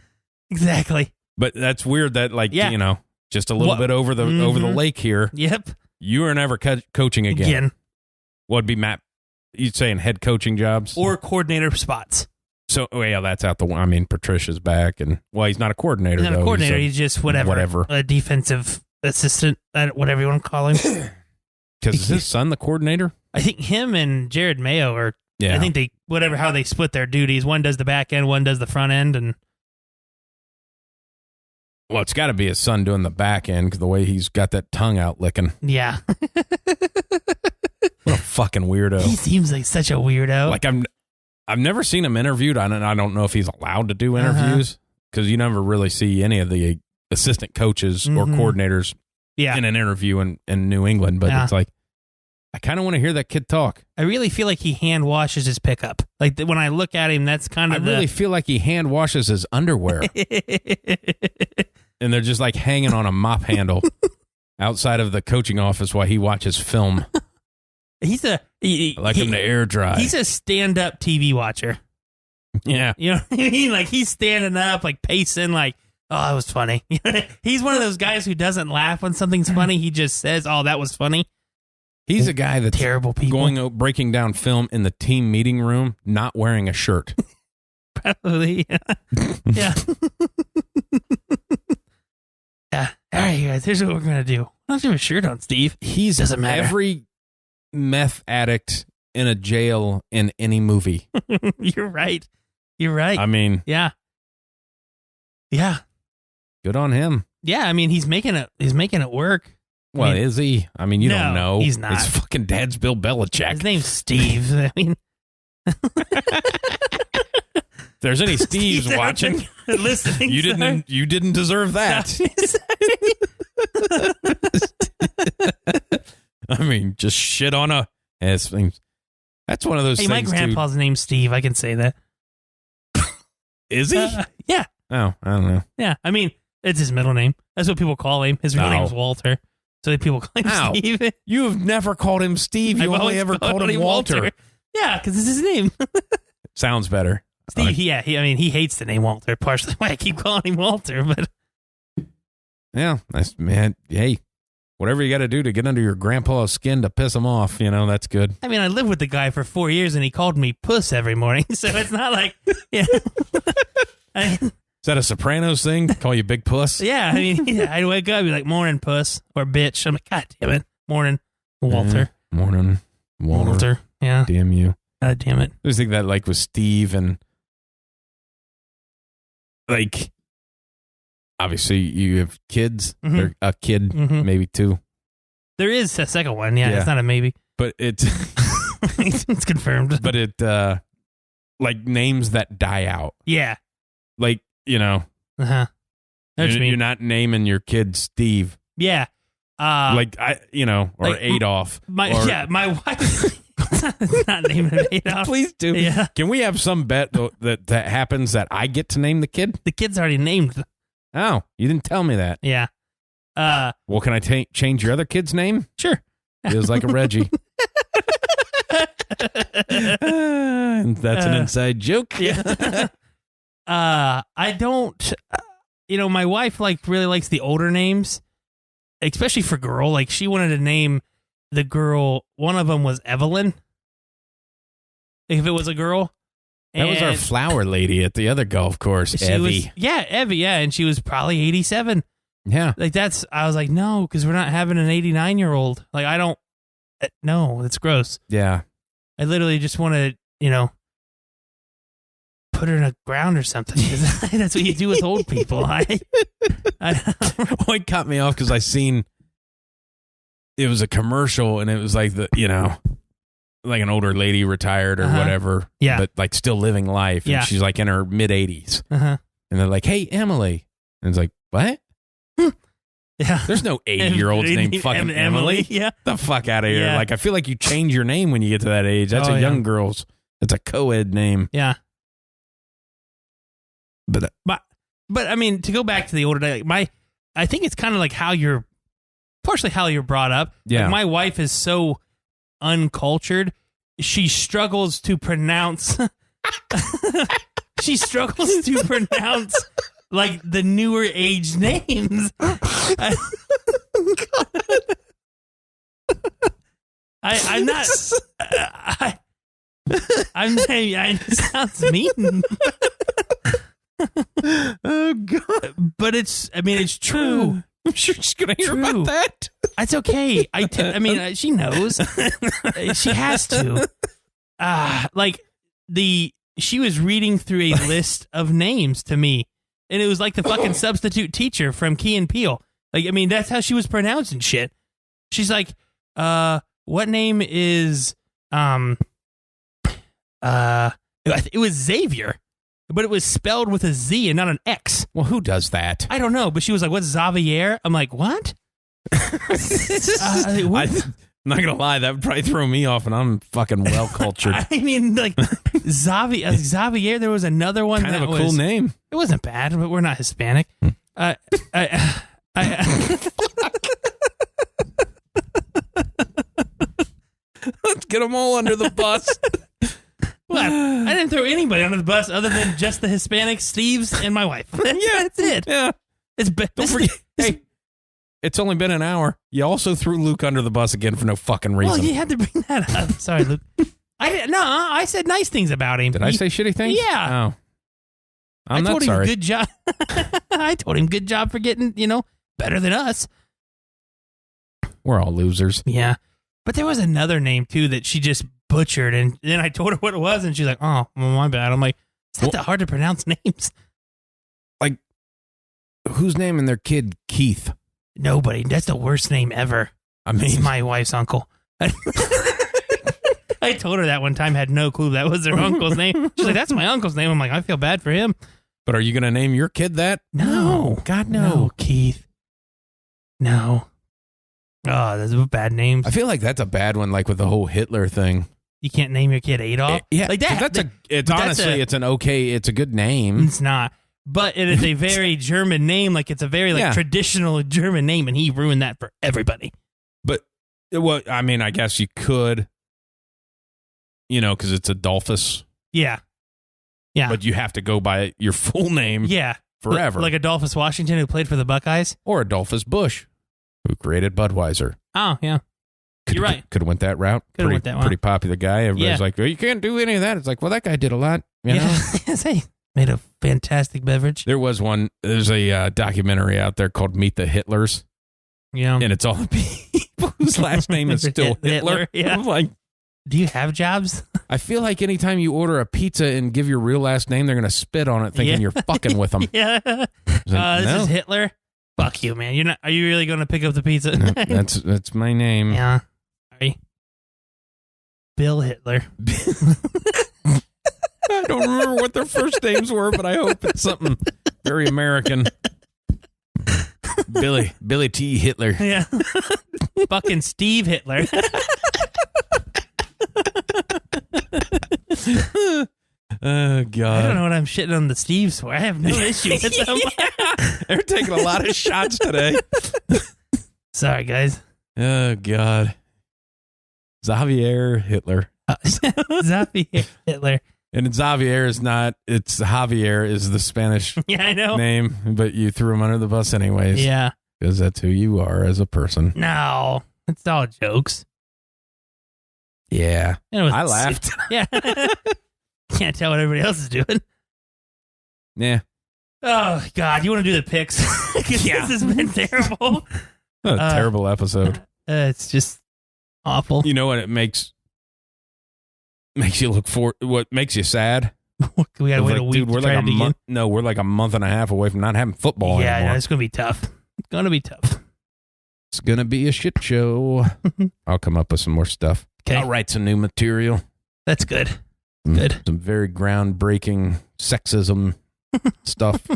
But that's weird that, like, you know, just a little bit over the lake here. Yep. You are never coaching again. What would be, Matt, you saying head coaching jobs? Or coordinator spots. So, that's out the one. I mean, Patricia's back, and, well, he's not a coordinator, He's not a coordinator. He's just whatever. A defensive assistant, whatever you want to call him. Because is his son the coordinator? I think him and Jared Mayo are. Yeah. I think they how they split their duties. One does the back end, one does the front end, and. Well, it's got to be his son doing the back end because the way he's got that tongue out licking. Yeah. What a fucking weirdo. He seems like such a weirdo. Like I've never seen him interviewed. I don't know if he's allowed to do interviews because you never really see any of the assistant coaches or coordinators in an interview in New England. But it's like, I kind of want to hear that kid talk. I really feel like he hand washes his pickup. Like when I look at him, that's kind of. I really feel like he hand washes his underwear, and they're just like hanging on a mop handle outside of the coaching office while he watches film. He's him to air dry. He's a stand-up TV watcher. Yeah, you know what I mean? Like he's standing up, like pacing, like, oh, that was funny. He's one of those guys who doesn't laugh when something's funny. He just says, oh, that was funny. He's a guy that's terrible people breaking down film in the team meeting room, not wearing a shirt. Probably, yeah. Yeah. All right, guys. Here's what we're gonna do. I don't have a shirt on, Steve. Doesn't matter. Every meth addict in a jail in any movie. You're right. I mean, yeah. Good on him. Yeah, I mean, he's making it work. Well, is he? I mean, you don't know. He's not. His fucking dad's Bill Belichick. His name's Steve. I mean, if there's any Steves watching, listening, you didn't deserve that. I mean, just shit on a. That's one of those things. My grandpa's name's Steve. I can say that. Is he? Yeah. Oh, I don't know. Yeah, I mean, it's his middle name. That's what people call him. His real name's Walter. So people call him Steve. You have never called him Steve. You only ever called him Walter. Yeah, because it's his name. Sounds better. Steve, he hates the name Walter. Partially why I keep calling him Walter. But yeah, nice, man. Hey, whatever you got to do to get under your grandpa's skin to piss him off, that's good. I mean, I lived with the guy for 4 years, and he called me Puss every morning. So it's not like, Is that a Sopranos thing? Call you Big Puss? Yeah, I mean, I'd wake up, be like, morning, Puss, or bitch. I'm like, God damn it. Morning, Walter. Morning, Walter. Yeah. Damn you. God damn it. I just think that, like, with Steve and, like, obviously you have kids. Or a kid, maybe two. There is a second one. Yeah, it's not a maybe. But it's it's confirmed. But it like names that die out. Yeah. Like, Uh-huh. you're not naming your kid Steve. Yeah. Or Adolf. My wife not naming him Adolf. Please do. Yeah. Can we have some bet that happens that I get to name the kid? The kid's already named. Oh, you didn't tell me that. Yeah. Well, can I change your other kid's name? Sure. Feels like a Reggie. That's an inside joke. Yeah. I don't, my wife really likes the older names, especially for girl. Like she wanted to name the girl. One of them was Evelyn. If it was a girl. That was our flower lady at the other golf course, Evie. Evie. Yeah. And she was probably 87. Yeah. Like I was like, no, because we're not having an 89-year-old. Like no, that's gross. Yeah. I literally just want to, put her in a ground or something. That's what you do with old people. Well, it caught me off because I seen it was a commercial and it was like like an older lady retired or whatever. Yeah. But like still living life. Yeah. And she's like in her mid 80s. Uh-huh. And they're like, hey, Emily. And it's like, what? Yeah. There's no 80-year-olds named fucking Emily. Yeah. The fuck out of here. Yeah. Like, I feel like you change your name when you get to that age. That's a young girl's. It's a co-ed name. Yeah. But I mean, to go back to the older day, I think it's kind of like partially how you're brought up. Yeah. Like my wife is so uncultured. She struggles to pronounce. Like the newer age names. I'm not. It sounds mean. Oh God! But it's true. I'm sure she's gonna hear about that. It's okay. She knows. She has to. She was reading through a list of names to me, and it was like the fucking substitute teacher from Key and Peele. That's how she was pronouncing shit. She's like, what name is it was Xavier, but it was spelled with a Z and not an X. Well, who does that? I don't know, but she was like, what's Xavier? I'm like, what? I'm not gonna lie, that would probably throw me off, and I'm fucking well cultured. Xavier. There was another one kind of a cool name. It wasn't bad, but we're not Hispanic. Let's get them all under the bus. What? I didn't throw anybody under the bus other than just the Hispanic Steves and my wife. Yeah, that's it. Yeah, Don't forget. Hey, it's only been an hour. You also threw Luke under the bus again for no fucking reason. Well, you had to bring that up. Sorry, Luke. I said nice things about him. Did I say shitty things? Yeah. Oh. I'm not sorry. I told him good job. I told him good job for getting, better than us. We're all losers. Yeah. But there was another name, too, that she just butchered. And then I told her what it was, and she's like, oh, well, my bad. I'm like, it's not that hard to pronounce names. Like, who's naming their kid Keith? Nobody. That's the worst name ever. It's my wife's uncle. I told her that one time, had no clue that was her uncle's name. She's like, that's my uncle's name. I'm like, I feel bad for him. But are you going to name your kid that? No. God, no. No, Keith. No. Oh, those are bad names. I feel like that's a bad one, like with the whole Hitler thing. You can't name your kid Adolf? Yeah. Like that. It's a good name. It's not. But it is a very German name. Like, it's a very traditional German name, and he ruined that for everybody. But, well, I guess you could, because it's Adolphus. Yeah. Yeah. But you have to go by your full name. Yeah. Forever. Like Adolphus Washington, who played for the Buckeyes. Or Adolphus Bush, who created Budweiser. Oh, yeah. You're right. Could have went that route. Pretty popular guy. Everybody's like, well, you can't do any of that. It's like, well, that guy did a lot. You know? Hey, made a fantastic beverage. There's a documentary out there called Meet the Hitlers. Yeah. And it's all the people whose last name is still Hitler. Yeah. I'm like, do you have jobs? I feel like anytime you order a pizza and give your real last name, they're going to spit on it thinking you're fucking with them. Yeah. Like, this is Hitler. Fuck you, man. You're not. Are you really going to pick up the pizza? That's my name. Yeah. Sorry. Bill Hitler. I don't remember what their first names were, but I hope it's something very American. Billy T. Hitler. Yeah. Fucking Steve Hitler. Oh, God. I don't know what I'm shitting on the Steves for. I have no issue with them. They're taking a lot of shots today. Sorry, guys. Oh, God. Xavier Hitler. Xavier Hitler. And Xavier is not, it's Javier is the Spanish Yeah, I know. name, but you threw him under the bus anyways. Yeah. Because that's who you are as a person. No. It's all jokes. Yeah. It was- I laughed. Yeah. Can't tell what everybody else is doing. Yeah. Oh, God. You want to do the picks? Because this has been terrible. What a terrible episode. It's just awful. You know what it makes you look for? What makes you sad? We got to wait a week dude, to we're try like it again. No, we're like a month and a half away from not having football Yeah, anymore. no, it's going to be tough. It's going to be tough. It's gonna be a shit show. I'll come up with some more stuff. Okay. I'll write some new material. That's good. Good. Some very groundbreaking sexism stuff.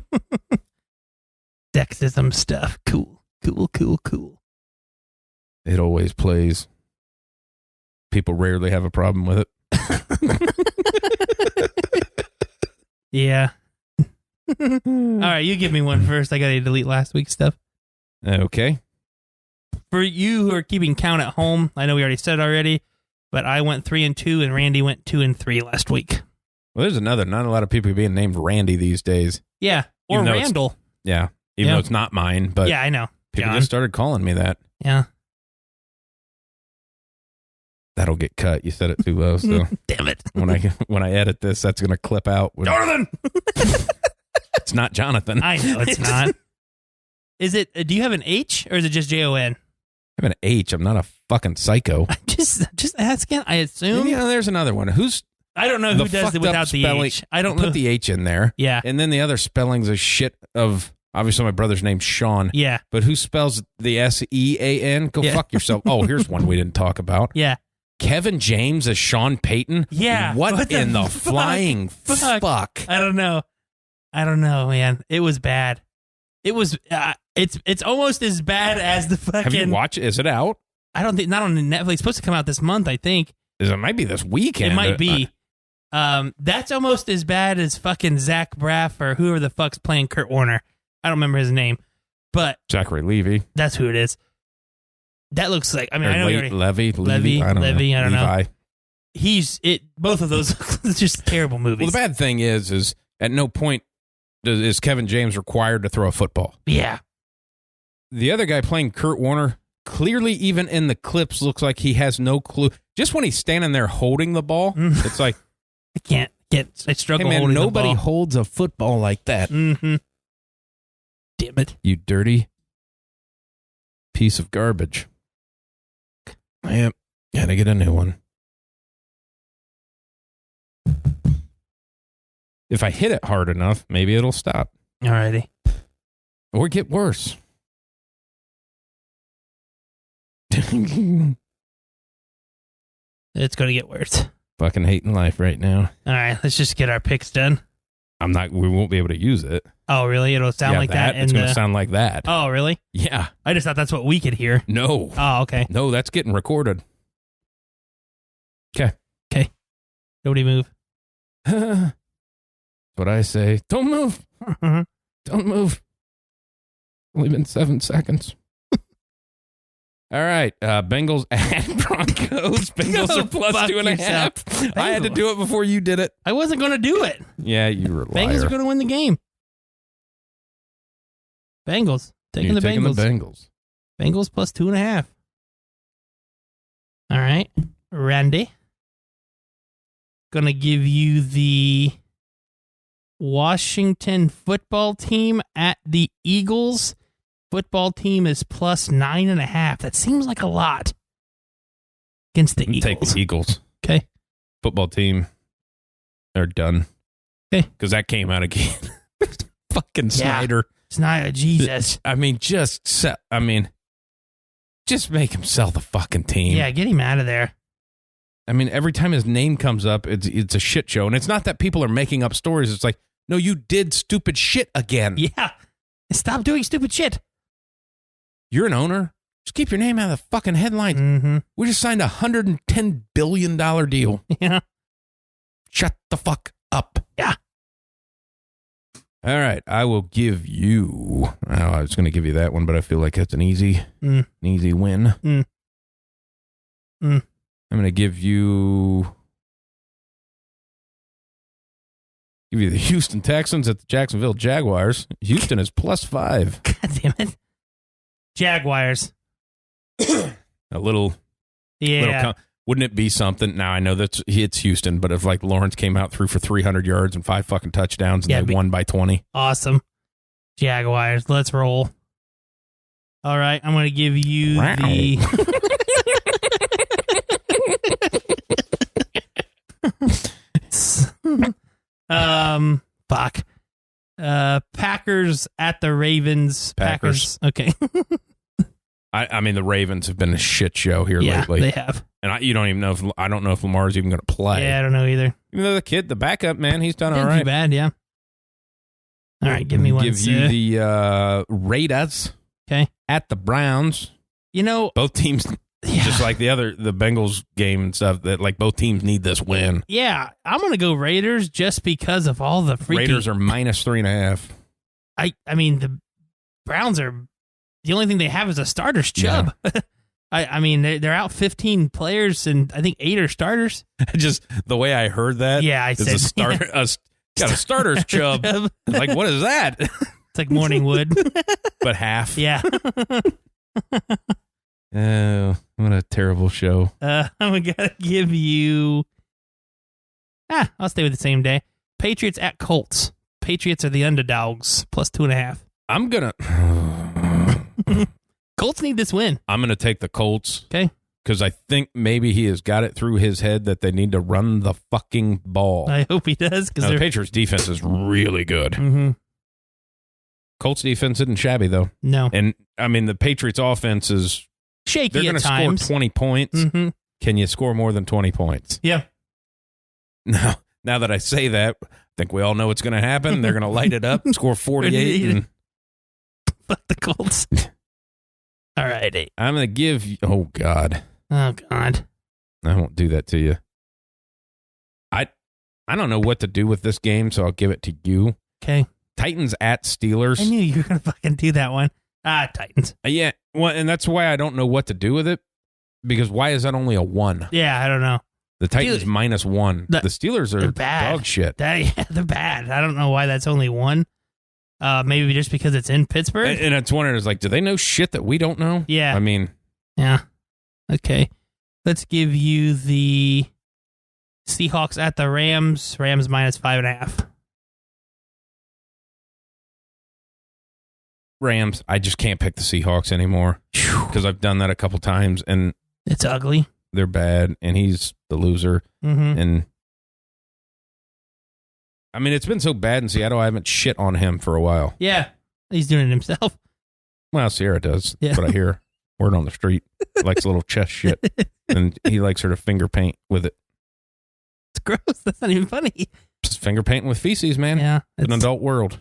Sexism stuff. Cool. It always plays. People rarely have a problem with it. Yeah. All right, you give me one first. I got to delete last week's stuff. Okay. For you who are keeping count at home, I know we already said it already, but I went 3-2 and Randy went 2-3 last week. Well, there's not a lot of people being named Randy these days. Yeah, or Even though Randall. Yeah, even though it's not mine, but Yeah, I know. people John. just started calling me that. Yeah. That'll get cut. You said it too low, so Damn it. when I edit this, that's gonna clip out. Jonathan! It's not Jonathan. I know it's not. Is it? Do you have an H or is it just Jon? I have an H. I'm not a fucking psycho. I'm just asking. I assume. Yeah, there's another one. I don't know who does it without the H. I don't know. Put the H in there. Yeah. And then the other spellings of shit of, obviously my brother's name's Sean. Yeah. But who spells the SEAN? Go fuck yourself. Oh, here's one we didn't talk about. Yeah. Kevin James as Sean Payton? Yeah. What in the flying fuck? I don't know, man. It was bad. It was. It's almost as bad as the fucking. Have you watched? Is it out? I don't think not on Netflix. It's supposed to come out this month. I think It might be this weekend. it might be. That's almost as bad as fucking Zach Braff or whoever the fuck's playing Kurt Warner. I don't remember his name, but Zachary Levy. that's who it is. That looks like. I mean, I know Levy. I don't know. Levi. He's it. Both of those. It's just terrible movies. Well, the bad thing is at no point is Kevin James required to throw a football. Yeah. The other guy playing Kurt Warner, clearly even in the clips, looks like he has no clue. Just when he's standing there holding the ball, it's like, I can't get. I struggle. hey man, holding nobody the ball. holds a football like that. Mm-hmm. Damn it! You dirty piece of garbage. Yep, gotta get a new one. If I hit it hard enough, maybe it'll stop. Alrighty. Or get worse. It's going to get worse. Fucking hating life right now. All right, let's just get our picks done. We won't be able to use it. Oh, really? It'll sound like that? It's going to sound like that. Oh, really? Yeah. I just thought that's what we could hear. No. Oh, okay. No, that's getting recorded. Okay. Nobody move. That's what I say. Don't move. Don't move. Only been 7 seconds. All right. Bengals at Broncos. Bengals are plus fuck 2.5. I had to do it before you did it. I wasn't going to do it. Yeah, you were a liar. Bengals are going to win the game. Bengals. Taking the Bengals. Bengals plus 2.5. All right. Randy. Going to give you the Washington football team at the Eagles. Football team is plus 9.5. That seems like a lot against the Eagles. Take the Eagles. Okay. Football team. They're done. Okay. Because that came out again. Fucking Snyder. Jesus. I mean, just make him sell the fucking team. Yeah, get him out of there. I mean, every time his name comes up, it's a shit show. And it's not that people are making up stories. It's like, no, you did stupid shit again. Yeah. Stop doing stupid shit. You're an owner. Just keep your name out of the fucking headlines. Mm-hmm. We just signed a $110 billion deal. Yeah. Shut the fuck up. Yeah. All right. I will give you... Oh, I was going to give you that one, but I feel like that's an easy win. I'm going to give you the Houston Texans at the Jacksonville Jaguars. Houston is +5. God damn it. Jaguars. A little... Yeah. Wouldn't it be something? Now, I know that it's Houston, but if like Lawrence came out through for 300 yards and 5 fucking touchdowns and they won by 20. Awesome. Jaguars. Let's roll. All right. I'm going to give you fuck. Packers at the Ravens. Packers. Okay. I mean, the Ravens have been a shit show here lately. They have. And I don't know if Lamar's even going to play. Yeah, I don't know either. Even though the backup, man, he's done all Not right. too bad, yeah. All right, give me one. Give you the Raiders. Okay. At the Browns. You know, both teams, just like the Bengals game and stuff, that like both teams need this win. Yeah, I'm going to go Raiders just because of all the freaking... Raiders are -3.5. I mean, the Browns are... The only thing they have is a starter's Chubb. Yeah. I mean, they're out 15 players, and I think 8 are starters. Just the way I heard that. Yeah, I said... Got a starter's Chubb. Like, what is that? It's like morning wood. But half. Yeah. Oh, what a terrible show. I'm going to give you... I'll stay with the same day. Patriots at Colts. Patriots are the underdogs, +2.5. I'm going to... Colts need this win. I'm going to take the Colts. Okay. Because I think maybe he has got it through his head that they need to run the fucking ball. I hope he does. Because the Patriots' defense is really good. Mm-hmm. Colts' defense isn't shabby, though. No. And, I mean, the Patriots' offense is... shaky at times. They're going to score 20 points. Mm-hmm. Can you score more than 20 points? Yeah. Now that I say that, I think we all know what's going to happen. They're going to light it up, score 48. And... Fuck the Colts. All right. I'm going to give you... Oh, God. Oh, God. I won't do that to you. I don't know what to do with this game, so I'll give it to you. Okay. Titans at Steelers. I knew you were going to fucking do that one. Titans. Yeah, well, and that's why I don't know what to do with it, because why is that only a 1? Yeah, I don't know. The Titans -1. The Steelers are bad. Dog shit. They're bad. I don't know why that's only 1. Maybe just because it's in Pittsburgh. And it's wondering, is like, do they know shit that we don't know? Yeah. I mean. Yeah. Okay. Let's give you the Seahawks at the Rams. Rams -5.5. Rams. I just can't pick the Seahawks anymore because I've done that a couple times and it's ugly. They're bad, and he's the loser. Mm-hmm. And I mean, it's been so bad in Seattle. I haven't shit on him for a while. Yeah, he's doing it himself. Well, Sierra does. Yeah. That's what I hear. Word on the street. Likes a little chest shit, and he likes her to finger paint with it. It's gross. That's not even funny. Just finger painting with feces, man. Yeah, it's an adult world.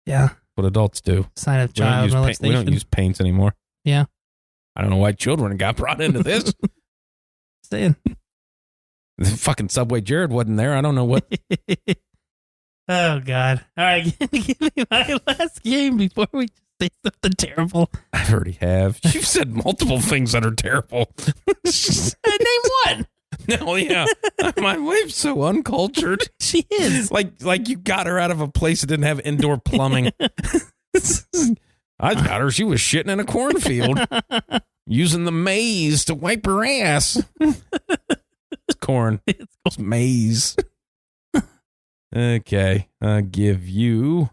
Yeah, what adults do. Sign of child molestation. We don't use paints anymore. Yeah, I don't know why children got brought into this. Saying the fucking Subway Jared wasn't there. I don't know what. Oh God! All right, give me my last game before we say something terrible. I already have. You've said multiple things that are terrible. Name one. No, yeah. My wife's so uncultured. She is. Like you got her out of a place that didn't have indoor plumbing. I got her. She was shitting in a cornfield using the maize to wipe her ass. It's corn. It's maize. Okay. I'll give you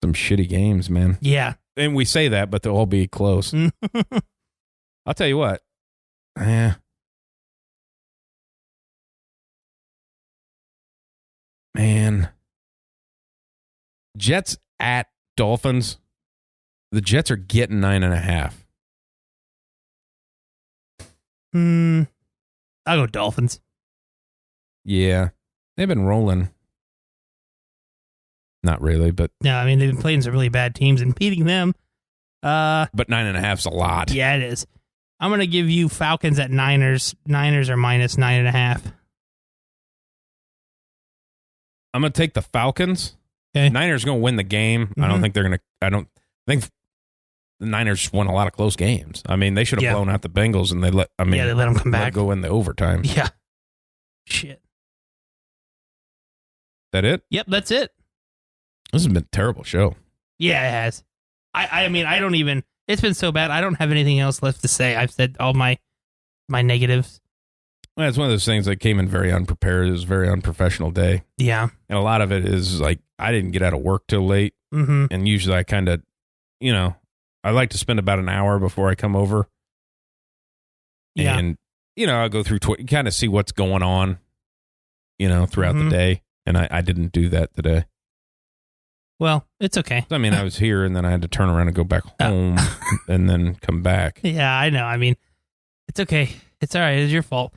some shitty games, man. Yeah. And we say that, but they'll all be close. I'll tell you what. Yeah. Man. Jets at Dolphins. The Jets are getting 9.5. I'll go Dolphins. Yeah. They've been rolling. Not really, but... No, I mean, they've been playing some really bad teams and beating them. But 9.5's a lot. Yeah, it is. I'm going to give you Falcons at Niners. Niners are minus 9.5. I'm going to take the Falcons. Okay. Niners going to win the game. I don't think they're going to... I think the Niners won a lot of close games. I mean, they should have blown out the Bengals, and they let them come back. Go in the overtime. Yeah. Shit. That it? Yep, that's it. This has been a terrible show. Yeah, it has. I mean, I don't even... It's been so bad, I don't have anything else left to say. I've said all my negatives. Well, it's one of those things that came in very unprepared. It was a very unprofessional day. Yeah. And a lot of it is like, I didn't get out of work till late. Mm-hmm. And usually I kind of, I like to spend about an hour before I come over. Yeah. And, I'll go through Twitter, kind of see what's going on, throughout the day. And I didn't do that today. Well, it's okay. I mean, I was here and then I had to turn around and go back home and then come back. Yeah, I know. I mean, it's okay. It's all right. It's your fault.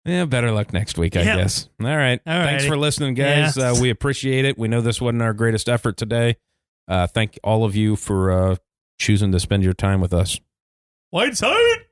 Yeah, better luck next week, I guess. All right. Thanks for listening, guys. Yeah. We appreciate it. We know this wasn't our greatest effort today. Thank all of you for choosing to spend your time with us. Wideside!